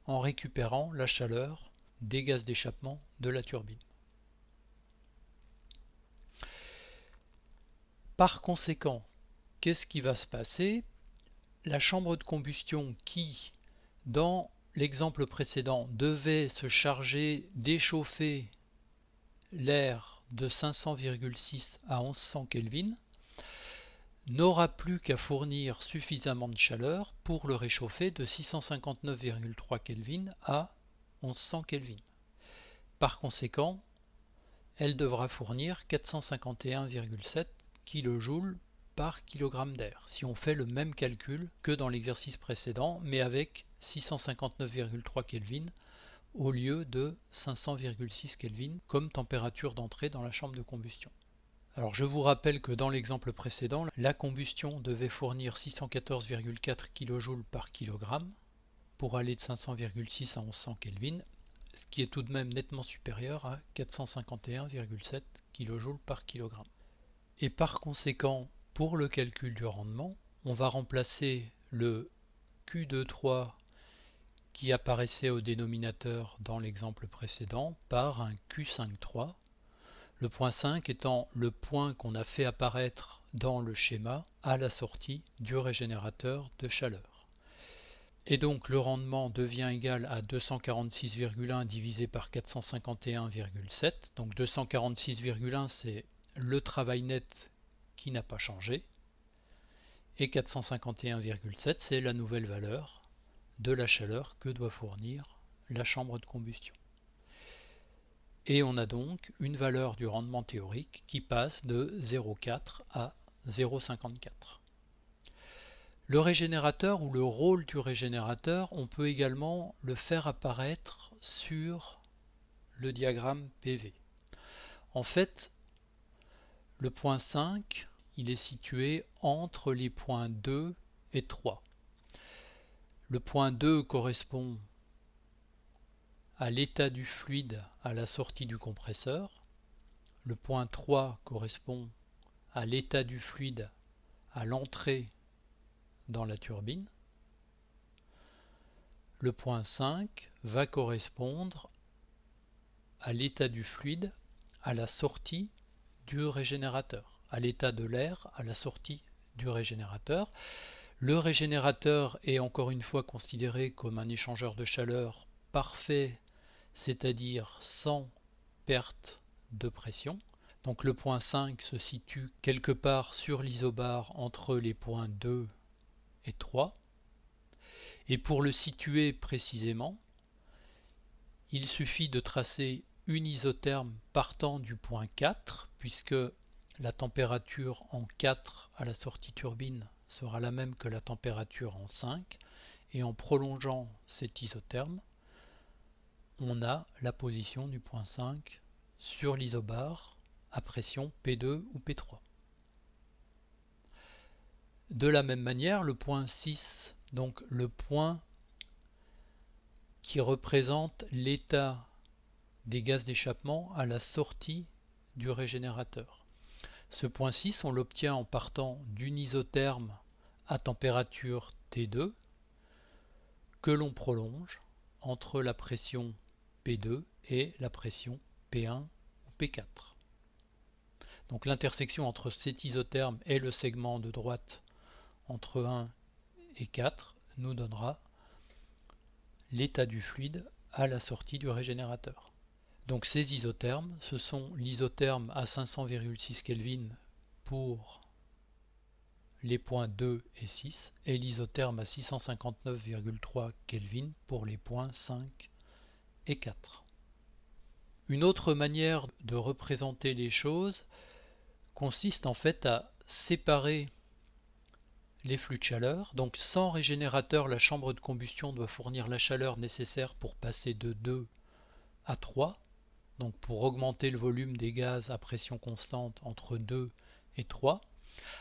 Speaker 1: en récupérant la chaleur des gaz d'échappement de la turbine. Par conséquent, qu'est-ce qui va se passer? La chambre de combustion qui, dans l'exemple précédent, devait se charger d'échauffer l'air de 500,6 à 1100 Kelvin, n'aura plus qu'à fournir suffisamment de chaleur pour le réchauffer de 659,3 Kelvin à 1100 Kelvin. Par conséquent, elle devra fournir 451,7 kJ par kg d'air, si on fait le même calcul que dans l'exercice précédent, mais avec 659,3 Kelvin au lieu de 500,6 Kelvin comme température d'entrée dans la chambre de combustion. Alors je vous rappelle que dans l'exemple précédent, la combustion devait fournir 614,4 kJ par kg pour aller de 500,6 à 1100 Kelvin, ce qui est tout de même nettement supérieur à 451,7 kJ par kg. Et par conséquent, pour le calcul du rendement, on va remplacer le Q23 qui apparaissait au dénominateur dans l'exemple précédent par un Q53, le point 5 étant le point qu'on a fait apparaître dans le schéma à la sortie du régénérateur de chaleur. Et donc le rendement devient égal à 246,1 divisé par 451,7. Donc 246,1 c'est le travail net qui n'a pas changé. Et 451,7 c'est la nouvelle valeur de la chaleur que doit fournir la chambre de combustion. Et on a donc une valeur du rendement théorique qui passe de 0,4 à 0,54. Le régénérateur ou le rôle du régénérateur, on peut également le faire apparaître sur le diagramme PV. En fait, le point 5, il est situé entre les points 2 et 3. Le point 2 correspond à l'état du fluide à la sortie du compresseur. Le point 3 correspond à l'état du fluide à l'entrée dans la turbine. Le point 5 va correspondre à l'état du fluide à la sortie du régénérateur, à l'état de l'air à la sortie du régénérateur. Le régénérateur est encore une fois considéré comme un échangeur de chaleur parfait, c'est-à-dire sans perte de pression. Donc le point 5 se situe quelque part sur l'isobar entre les points 2 et 3. Et pour le situer précisément, il suffit de tracer une isotherme partant du point 4, puisque la température en 4 à la sortie turbine sera la même que la température en 5, et en prolongeant cette isotherme, on a la position du point 5 sur l'isobar à pression P2 ou P3. De la même manière, le point 6, donc le point qui représente l'état des gaz d'échappement à la sortie du régénérateur. Ce point 6, on l'obtient en partant d'une isotherme à température T2 que l'on prolonge entre la pression P2 et la pression P1 ou P4. Donc l'intersection entre cet isotherme et le segment de droite entre 1 et 4 nous donnera l'état du fluide à la sortie du régénérateur. Donc ces isothermes, ce sont l'isotherme à 500,6 Kelvin pour les points 2 et 6 et l'isotherme à 659,3 Kelvin pour les points 5 et 4. Une autre manière de représenter les choses consiste en fait à séparer les flux de chaleur. Donc sans régénérateur, la chambre de combustion doit fournir la chaleur nécessaire pour passer de 2 à 3. Donc pour augmenter le volume des gaz à pression constante entre 2 et 3.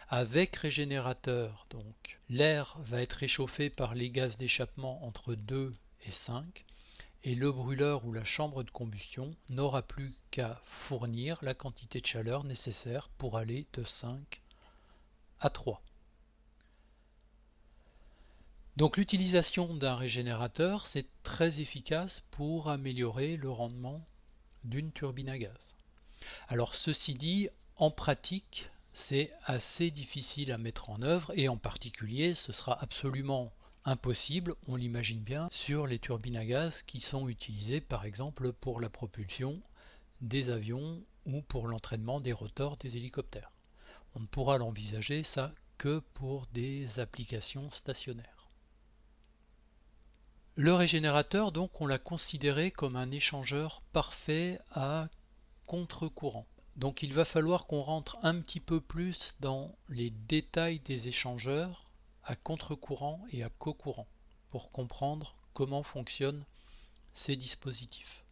Speaker 1: Avec régénérateur, donc l'air va être réchauffé par les gaz d'échappement entre 2 et 5 et le brûleur ou la chambre de combustion n'aura plus qu'à fournir la quantité de chaleur nécessaire pour aller de 5 à 3. Donc l'utilisation d'un régénérateur, c'est très efficace pour améliorer le rendement d'une turbine à gaz. Alors ceci dit, en pratique, c'est assez difficile à mettre en œuvre et en particulier, ce sera absolument impossible, on l'imagine bien, sur les turbines à gaz qui sont utilisées par exemple pour la propulsion des avions ou pour l'entraînement des rotors des hélicoptères. On ne pourra l'envisager ça que pour des applications stationnaires. Le régénérateur, donc, on l'a considéré comme un échangeur parfait à contre-courant. Donc il va falloir qu'on rentre un petit peu plus dans les détails des échangeurs à contre-courant et à co-courant pour comprendre comment fonctionnent ces dispositifs.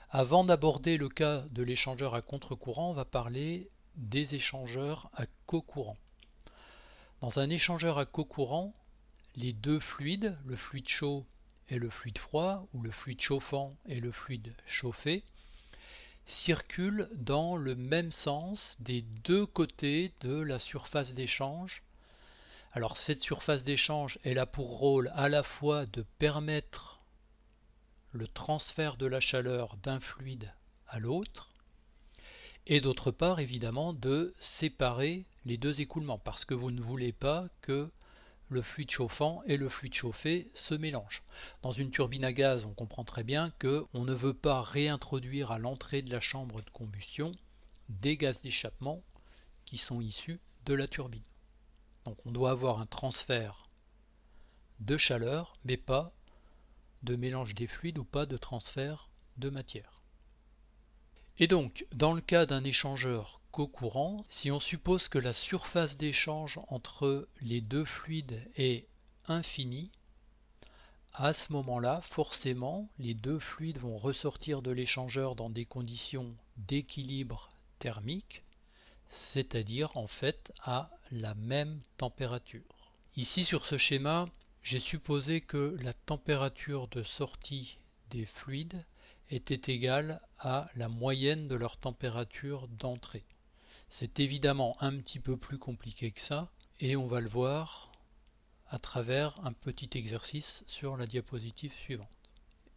Speaker 1: Avant d'aborder le cas de l'échangeur à contre-courant, on va parler des échangeurs à co-courant. Dans un échangeur à co-courant, les deux fluides, le fluide chaud et le fluide froid, ou le fluide chauffant et le fluide chauffé, circulent dans le même sens des deux côtés de la surface d'échange. Alors cette surface d'échange, elle a pour rôle à la fois de permettre le transfert de la chaleur d'un fluide à l'autre, et d'autre part évidemment de séparer les deux écoulements, parce que vous ne voulez pas que le fluide chauffant et le fluide chauffé se mélangent. Dans une turbine à gaz, on comprend très bien qu'on ne veut pas réintroduire à l'entrée de la chambre de combustion des gaz d'échappement qui sont issus de la turbine. Donc on doit avoir un transfert de chaleur, mais pas de mélange des fluides ou pas de transfert de matière. Et donc, dans le cas d'un échangeur cocourant, si on suppose que la surface d'échange entre les deux fluides est infinie, à ce moment-là, forcément, les deux fluides vont ressortir de l'échangeur dans des conditions d'équilibre thermique, c'est-à-dire en fait à la même température. Ici sur ce schéma, j'ai supposé que la température de sortie des fluides était égale à la moyenne de leur température d'entrée. C'est évidemment un petit peu plus compliqué que ça, et on va le voir à travers un petit exercice sur la diapositive suivante.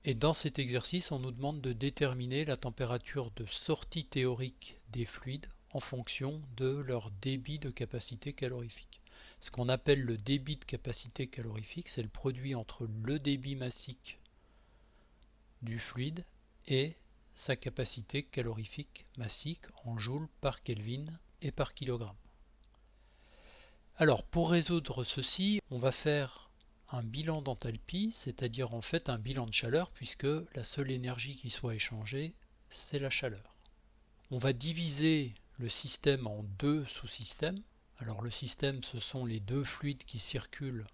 Speaker 1: Et dans cet exercice, on nous demande de déterminer la température de sortie théorique des fluides en fonction de leur débit de capacité calorifique. Ce qu'on appelle le débit de capacité calorifique, c'est le produit entre le débit massique du fluide et sa capacité calorifique massique en joules par Kelvin et par kilogramme. Alors pour résoudre ceci, on va faire un bilan d'enthalpie, c'est-à-dire en fait un bilan de chaleur, puisque la seule énergie qui soit échangée, c'est la chaleur. On va diviser le système en deux sous-systèmes. Alors le système, ce sont les deux fluides qui circulent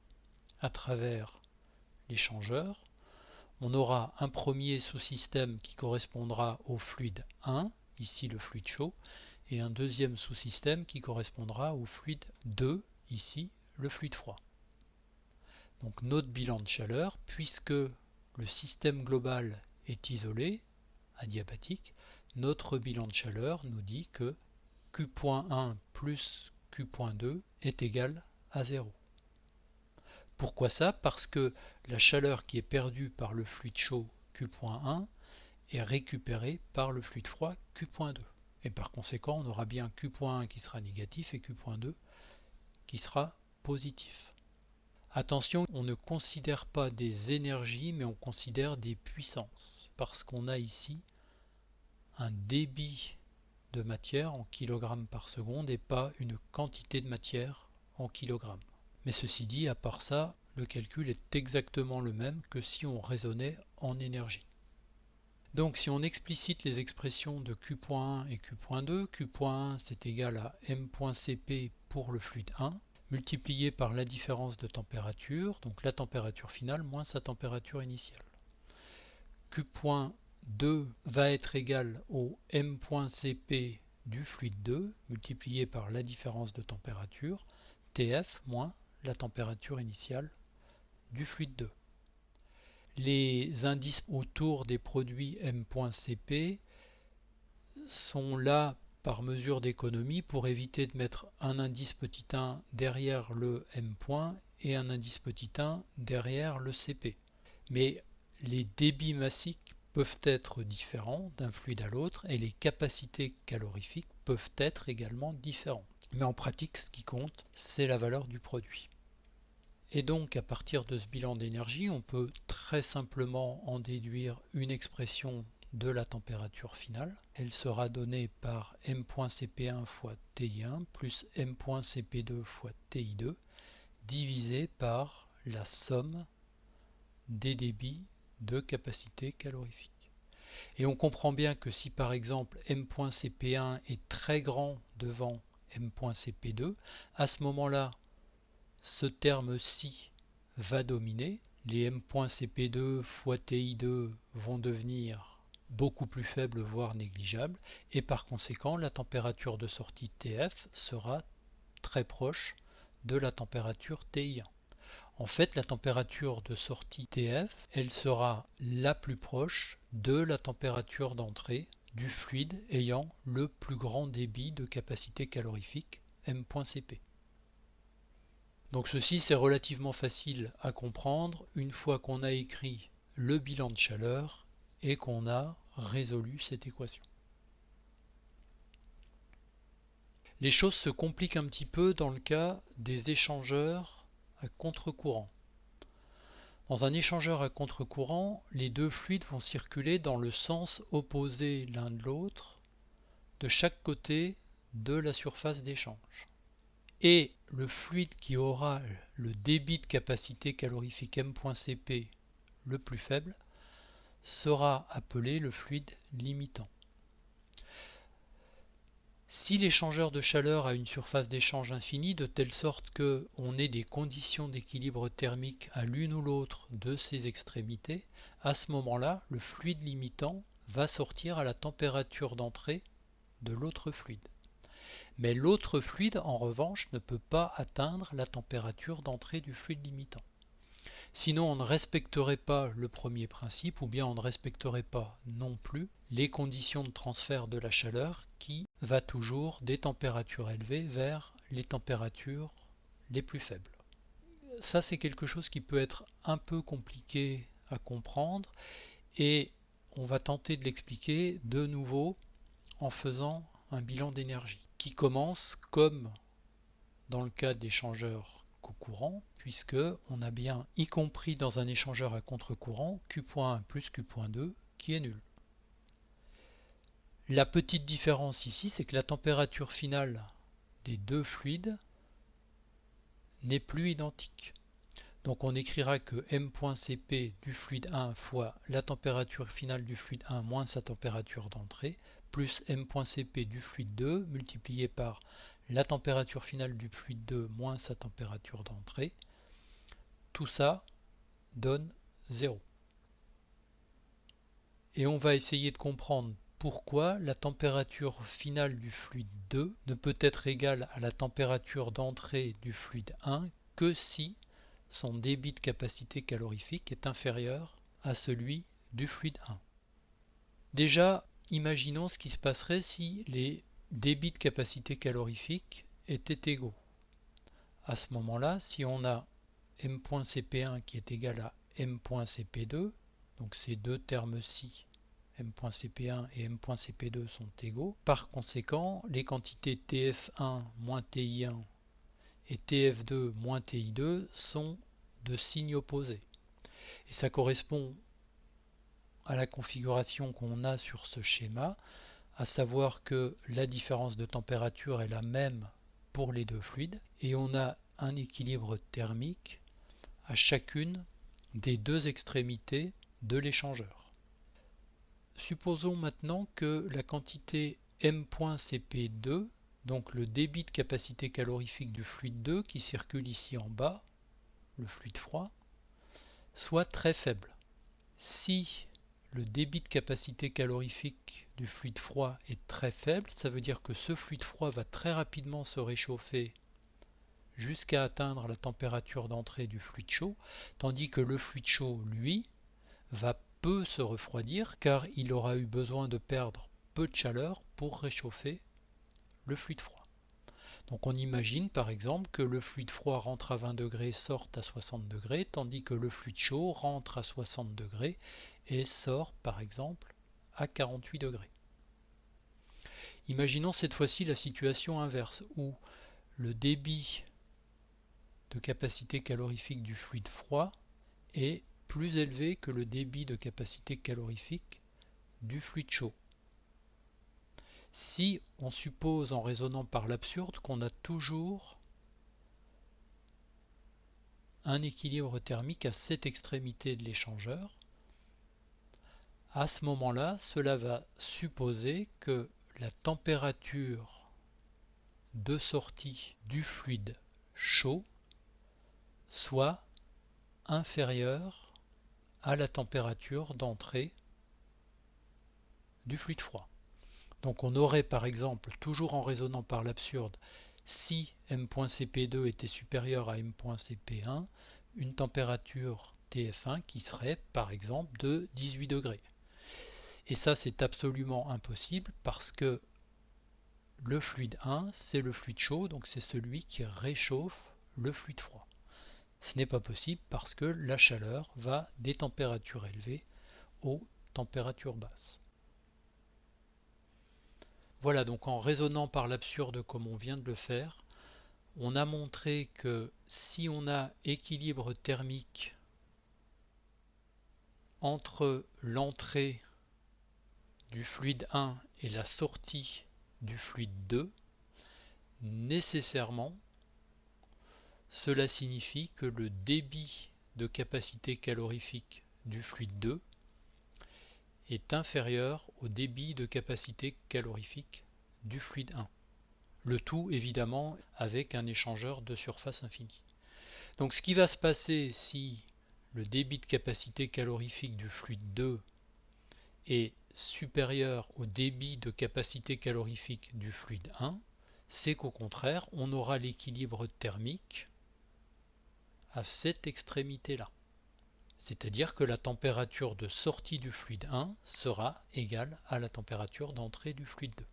Speaker 1: à travers l'échangeur. On aura un premier sous-système qui correspondra au fluide 1, ici le fluide chaud, et un deuxième sous-système qui correspondra au fluide 2, ici le fluide froid. Donc notre bilan de chaleur, puisque le système global est isolé, adiabatique, notre bilan de chaleur nous dit que Q.1 plus Q.2 est égal à 0. Pourquoi ça? Parce que la chaleur qui est perdue par le fluide chaud Q.1 est récupérée par le fluide froid Q.2. Et par conséquent, on aura bien Q.1 qui sera négatif et Q.2 qui sera positif. Attention, on ne considère pas des énergies, mais on considère des puissances, parce qu'on a ici un débit de matière en kilogrammes par seconde et pas une quantité de matière en kilogrammes. Mais ceci dit, à part ça, le calcul est exactement le même que si on raisonnait en énergie. Donc si on explicite les expressions de Q.1 et Q.2, Q.1 c'est égal à M.Cp pour le fluide 1, multiplié par la différence de température, donc la température finale moins sa température initiale. Q.2 va être égal au M.Cp du fluide 2, multiplié par la différence de température, Tf moins la température initiale du fluide 2. Les indices autour des produits M.Cp sont là par mesure d'économie pour éviter de mettre un indice petit 1 derrière le M point et un indice petit 1 derrière le Cp. Mais les débits massiques peuvent être différents d'un fluide à l'autre et les capacités calorifiques peuvent être également différentes. Mais en pratique, ce qui compte, c'est la valeur du produit. Et donc, à partir de ce bilan d'énergie, on peut très simplement en déduire une expression de la température finale. Elle sera donnée par M.Cp1 fois TI1 plus M.Cp2 fois TI2 divisé par la somme des débits de capacité calorifique. Et on comprend bien que si par exemple M.Cp1 est très grand devant M.Cp2, à ce moment-là, ce terme-ci va dominer. Les M.Cp2 fois TI2 vont devenir beaucoup plus faibles, voire négligeables, et par conséquent, la température de sortie Tf sera très proche de la température TI1. En fait, la température de sortie Tf, elle sera la plus proche de la température d'entrée du fluide ayant le plus grand débit de capacité calorifique, M.Cp. Donc ceci, c'est relativement facile à comprendre une fois qu'on a écrit le bilan de chaleur et qu'on a résolu cette équation. Les choses se compliquent un petit peu dans le cas des échangeurs à contre-courant. Dans un échangeur à contre-courant, les deux fluides vont circuler dans le sens opposé l'un de l'autre de chaque côté de la surface d'échange. Et le fluide qui aura le débit de capacité calorifique M.Cp le plus faible sera appelé le fluide limitant. Si l'échangeur de chaleur a une surface d'échange infinie de telle sorte qu'on ait des conditions d'équilibre thermique à l'une ou l'autre de ces extrémités, à ce moment-là, le fluide limitant va sortir à la température d'entrée de l'autre fluide. Mais l'autre fluide, en revanche, ne peut pas atteindre la température d'entrée du fluide limitant. Sinon, on ne respecterait pas le premier principe, ou bien on ne respecterait pas non plus les conditions de transfert de la chaleur qui va toujours des températures élevées vers les températures les plus faibles. Ça, c'est quelque chose qui peut être un peu compliqué à comprendre et on va tenter de l'expliquer de nouveau en faisant un bilan d'énergie qui commence comme dans le cas d'échangeurs cocourants, puisque on a bien, y compris dans un échangeur à contre-courant, Q.1 plus Q.2 qui est nul. La petite différence ici, c'est que la température finale des deux fluides n'est plus identique. Donc on écrira que M.Cp du fluide 1 fois la température finale du fluide 1 moins sa température d'entrée, plus M.Cp du fluide 2 multiplié par la température finale du fluide 2 moins sa température d'entrée. Tout ça donne 0. Et on va essayer de comprendre pourquoi la température finale du fluide 2 ne peut être égale à la température d'entrée du fluide 1 que si son débit de capacité calorifique est inférieur à celui du fluide 1. Déjà, imaginons ce qui se passerait si les débits de capacité calorifique étaient égaux. À ce moment-là, si on a M.Cp1 qui est égal à M.Cp2, donc ces deux termes-ci, M.Cp1 et M.Cp2 sont égaux, par conséquent, les quantités Tf1 moins Ti1 et Tf2 moins Ti2 sont de signe opposé. Et ça correspond à la configuration qu'on a sur ce schéma, à savoir que la différence de température est la même pour les deux fluides et on a un équilibre thermique à chacune des deux extrémités de l'échangeur. Supposons maintenant que la quantité m.Cp2, donc le débit de capacité calorifique du fluide 2 qui circule ici en bas, le fluide froid, soit très faible. Si le débit de capacité calorifique du fluide froid est très faible, ça veut dire que ce fluide froid va très rapidement se réchauffer jusqu'à atteindre la température d'entrée du fluide chaud, tandis que le fluide chaud, lui, va peu se refroidir car il aura eu besoin de perdre peu de chaleur pour réchauffer le fluide froid. Donc on imagine par exemple que le fluide froid rentre à 20 degrés, sorte à 60 degrés, tandis que le fluide chaud rentre à 60 degrés et sort par exemple à 48 degrés. Imaginons cette fois-ci la situation inverse où le débit de capacité calorifique du fluide froid est plus élevé que le débit de capacité calorifique du fluide chaud. Si on suppose en raisonnant par l'absurde qu'on a toujours un équilibre thermique à cette extrémité de l'échangeur, à ce moment-là, cela va supposer que la température de sortie du fluide chaud soit inférieure à la température d'entrée du fluide froid. Donc on aurait par exemple, toujours en raisonnant par l'absurde, si m.Cp2 était supérieur à m.Cp1, une température TF1 qui serait par exemple de 18 degrés. Et ça c'est absolument impossible parce que le fluide 1 c'est le fluide chaud, donc c'est celui qui réchauffe le fluide froid. Ce n'est pas possible parce que la chaleur va des températures élevées aux températures basses. Voilà, donc en raisonnant par l'absurde comme on vient de le faire, on a montré que si on a équilibre thermique entre l'entrée du fluide 1 et la sortie du fluide 2, nécessairement, cela signifie que le débit de capacité calorifique du fluide 2 est inférieur au débit de capacité calorifique du fluide 1. Le tout évidemment avec un échangeur de surface infinie. Donc ce qui va se passer si le débit de capacité calorifique du fluide 2 est supérieur au débit de capacité calorifique du fluide 1, c'est qu'au contraire, on aura l'équilibre thermique à cette extrémité-là. C'est-à-dire que la température de sortie du fluide 1 sera égale à la température d'entrée du fluide 2.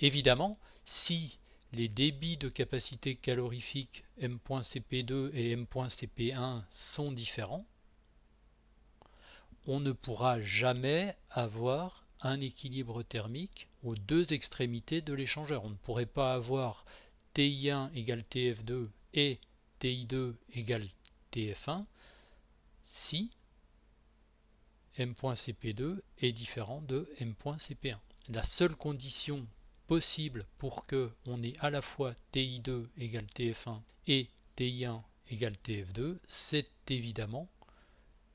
Speaker 1: Évidemment, si les débits de capacité calorifique m.Cp2 et m.Cp1 sont différents, on ne pourra jamais avoir un équilibre thermique aux deux extrémités de l'échangeur. On ne pourrait pas avoir TI1 égale TF2 et TI2 égale TF1 si m.Cp2 est différent de m.Cp1. La seule condition possible pour que on ait à la fois TI2 égale TF1 et TI1 égale TF2, c'est évidemment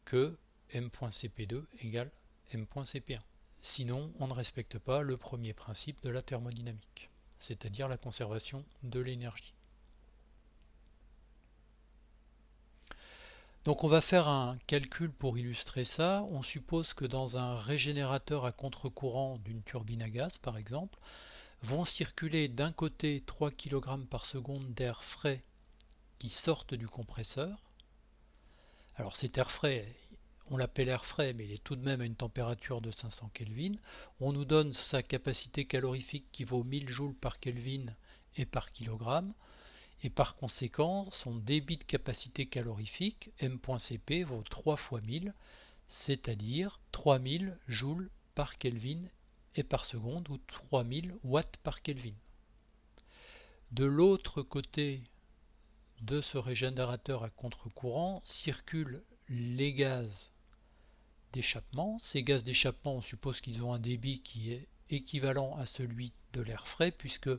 Speaker 1: que m.Cp2 égale m.Cp1. Sinon, on ne respecte pas le premier principe de la thermodynamique, c'est-à-dire la conservation de l'énergie. Donc on va faire un calcul pour illustrer ça. On suppose que dans un régénérateur à contre-courant d'une turbine à gaz, par exemple, vont circuler d'un côté 3 kg par seconde d'air frais qui sortent du compresseur. Alors cet air frais, on l'appelle air frais, mais il est tout de même à une température de 500 Kelvin. On nous donne sa capacité calorifique qui vaut 1000 joules par Kelvin et par kilogramme. Et par conséquent, son débit de capacité calorifique, m.Cp, vaut 3 fois 1000, c'est-à-dire 3000 joules par Kelvin et par seconde, ou 3000 watts par Kelvin. De l'autre côté de ce régénérateur à contre-courant circulent les gaz d'échappement. Ces gaz d'échappement, on suppose qu'ils ont un débit qui est équivalent à celui de l'air frais, puisque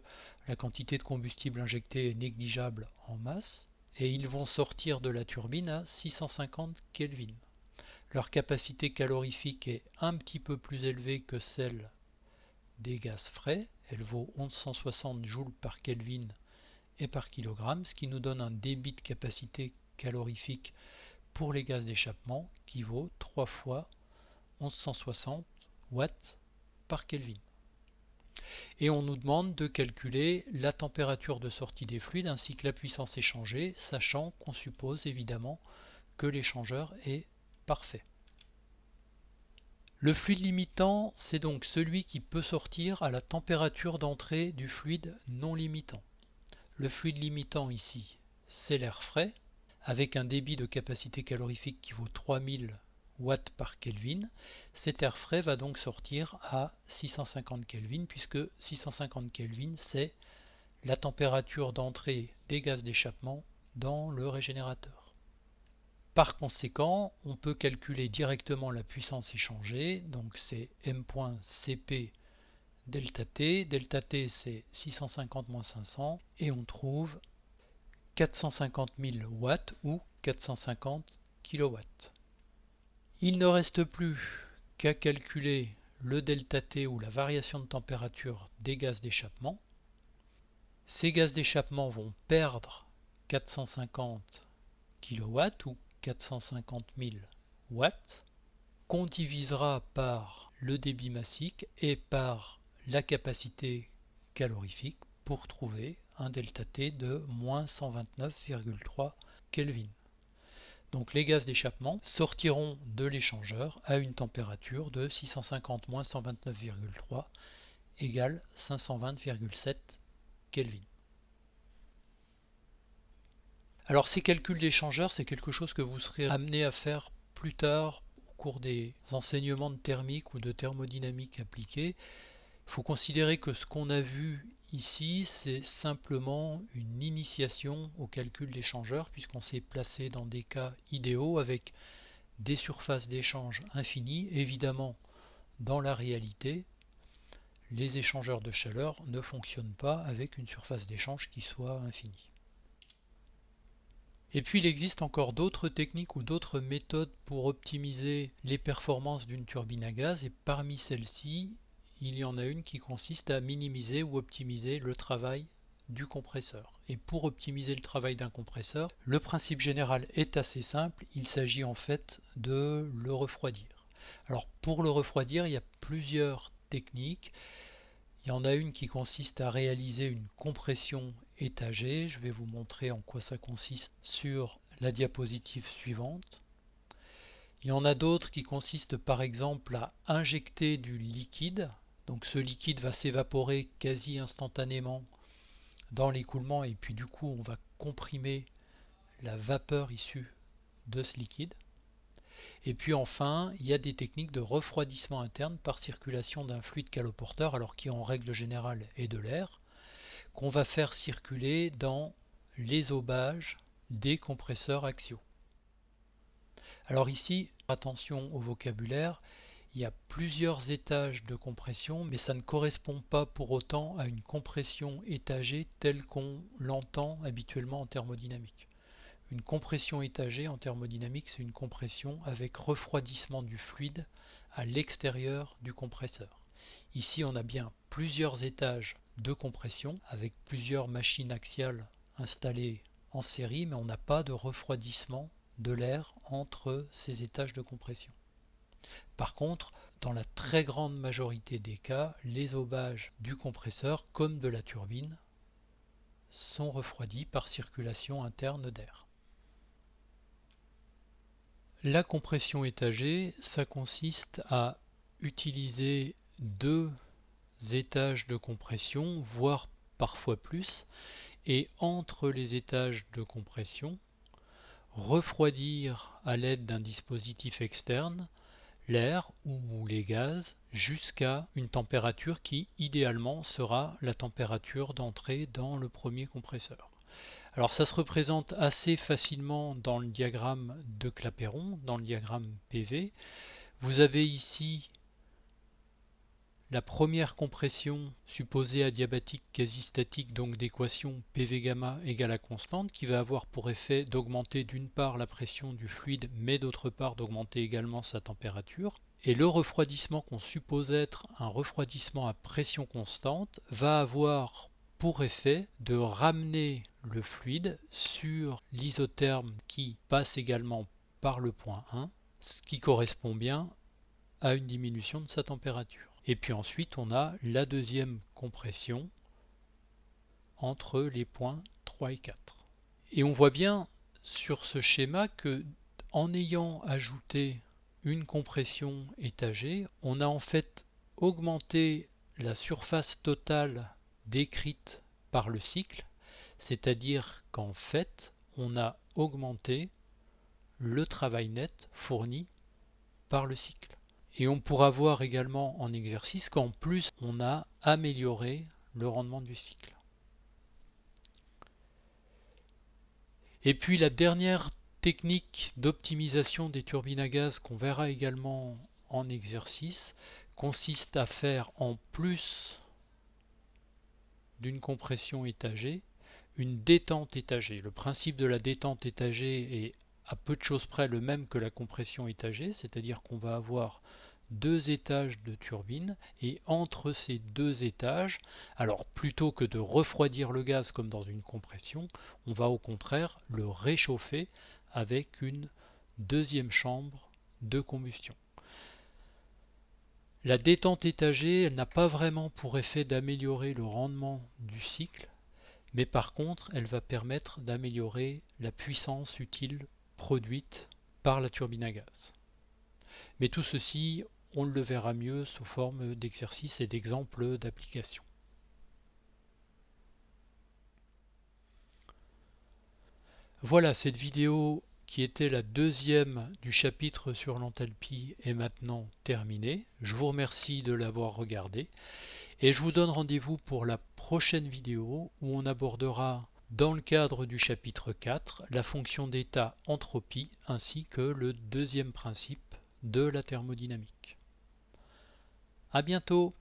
Speaker 1: la quantité de combustible injecté est négligeable en masse, et ils vont sortir de la turbine à 650 Kelvin. Leur capacité calorifique est un petit peu plus élevée que celle des gaz frais, elle vaut 1160 joules par Kelvin et par kilogramme, ce qui nous donne un débit de capacité calorifique pour les gaz d'échappement qui vaut 3 fois 1160 watts par Kelvin. Et on nous demande de calculer la température de sortie des fluides ainsi que la puissance échangée, sachant qu'on suppose évidemment que l'échangeur est parfait. Le fluide limitant, c'est donc celui qui peut sortir à la température d'entrée du fluide non limitant. Le fluide limitant ici, c'est l'air frais, avec un débit de capacité calorifique qui vaut 3000 watts par Kelvin. Cet air frais va donc sortir à 650 Kelvin, puisque 650 Kelvin, c'est la température d'entrée des gaz d'échappement dans le régénérateur. Par conséquent, on peut calculer directement la puissance échangée, donc c'est m.cp delta T. Delta T c'est 650 moins 500 et on trouve 450 000 watts ou 450 kW. Il ne reste plus qu'à calculer le delta T ou la variation de température des gaz d'échappement. Ces gaz d'échappement vont perdre 450 kW ou 450 000 watts, qu'on divisera par le débit massique et par la capacité calorifique pour trouver un delta T de moins 129,3 Kelvin. Donc les gaz d'échappement sortiront de l'échangeur à une température de 650 moins 129,3 égale 520,7 Kelvin. Alors ces calculs d'échangeur, c'est quelque chose que vous serez amené à faire plus tard au cours des enseignements de thermique ou de thermodynamique appliquée. Il faut considérer que ce qu'on a vu ici, c'est simplement une initiation au calcul d'échangeur, puisqu'on s'est placé dans des cas idéaux avec des surfaces d'échange infinies. Évidemment, dans la réalité, les échangeurs de chaleur ne fonctionnent pas avec une surface d'échange qui soit infinie. Et puis il existe encore d'autres techniques ou d'autres méthodes pour optimiser les performances d'une turbine à gaz, et parmi celles-ci, il y en a une qui consiste à minimiser ou optimiser le travail du compresseur. Et pour optimiser le travail d'un compresseur, le principe général est assez simple, il s'agit en fait de le refroidir. Alors pour le refroidir, il y a plusieurs techniques. Il y en a une qui consiste à réaliser une compression étagée. Je vais vous montrer en quoi ça consiste sur la diapositive suivante. Il y en a d'autres qui consistent par exemple à injecter du liquide. Donc ce liquide va s'évaporer quasi instantanément dans l'écoulement et puis du coup on va comprimer la vapeur issue de ce liquide. Et puis enfin, il y a des techniques de refroidissement interne par circulation d'un fluide caloporteur, alors qui en règle générale est de l'air, qu'on va faire circuler dans les aubages des compresseurs axiaux. Alors ici, attention au vocabulaire, il y a plusieurs étages de compression, mais ça ne correspond pas pour autant à une compression étagée telle qu'on l'entend habituellement en thermodynamique. Une compression étagée en thermodynamique, c'est une compression avec refroidissement du fluide à l'extérieur du compresseur. Ici, on a bien plusieurs étages de compression avec plusieurs machines axiales installées en série, mais on n'a pas de refroidissement de l'air entre ces étages de compression. Par contre, dans la très grande majorité des cas, les aubages du compresseur, comme de la turbine, sont refroidis par circulation interne d'air. La compression étagée, ça consiste à utiliser deux étages de compression, voire parfois plus, et entre les étages de compression, refroidir à l'aide d'un dispositif externe l'air ou les gaz jusqu'à une température qui idéalement sera la température d'entrée dans le premier compresseur. Alors ça se représente assez facilement dans le diagramme de Clapeyron, dans le diagramme PV. Vous avez ici la première compression supposée adiabatique quasi-statique, donc d'équation PV gamma égale à constante, qui va avoir pour effet d'augmenter d'une part la pression du fluide, mais d'autre part d'augmenter également sa température. Et le refroidissement qu'on suppose être un refroidissement à pression constante va avoir pour effet de ramener le fluide sur l'isotherme qui passe également par le point 1, ce qui correspond bien à une diminution de sa température. Et puis ensuite, on a la deuxième compression entre les points 3 et 4. Et on voit bien sur ce schéma que en ayant ajouté une compression étagée, on a en fait augmenté la surface totale décrite par le cycle, c'est-à-dire qu'en fait, on a augmenté le travail net fourni par le cycle. Et on pourra voir également en exercice qu'en plus on a amélioré le rendement du cycle. Et puis la dernière technique d'optimisation des turbines à gaz qu'on verra également en exercice consiste à faire en plus d'une compression étagée une détente étagée. Le principe de la détente étagée est à peu de choses près le même que la compression étagée, c'est-à-dire qu'on va avoir deux étages de turbine et entre ces deux étages, alors plutôt que de refroidir le gaz comme dans une compression, on va au contraire le réchauffer avec une deuxième chambre de combustion. La détente étagée, elle n'a pas vraiment pour effet d'améliorer le rendement du cycle, mais par contre, elle va permettre d'améliorer la puissance utile produite par la turbine à gaz. Mais tout ceci, on le verra mieux sous forme d'exercices et d'exemples d'applications. Voilà, cette vidéo qui était la deuxième du chapitre sur l'enthalpie est maintenant terminée. Je vous remercie de l'avoir regardé et je vous donne rendez-vous pour la prochaine vidéo où on abordera dans le cadre du chapitre 4 la fonction d'état entropie ainsi que le deuxième principe de la thermodynamique. À bientôt!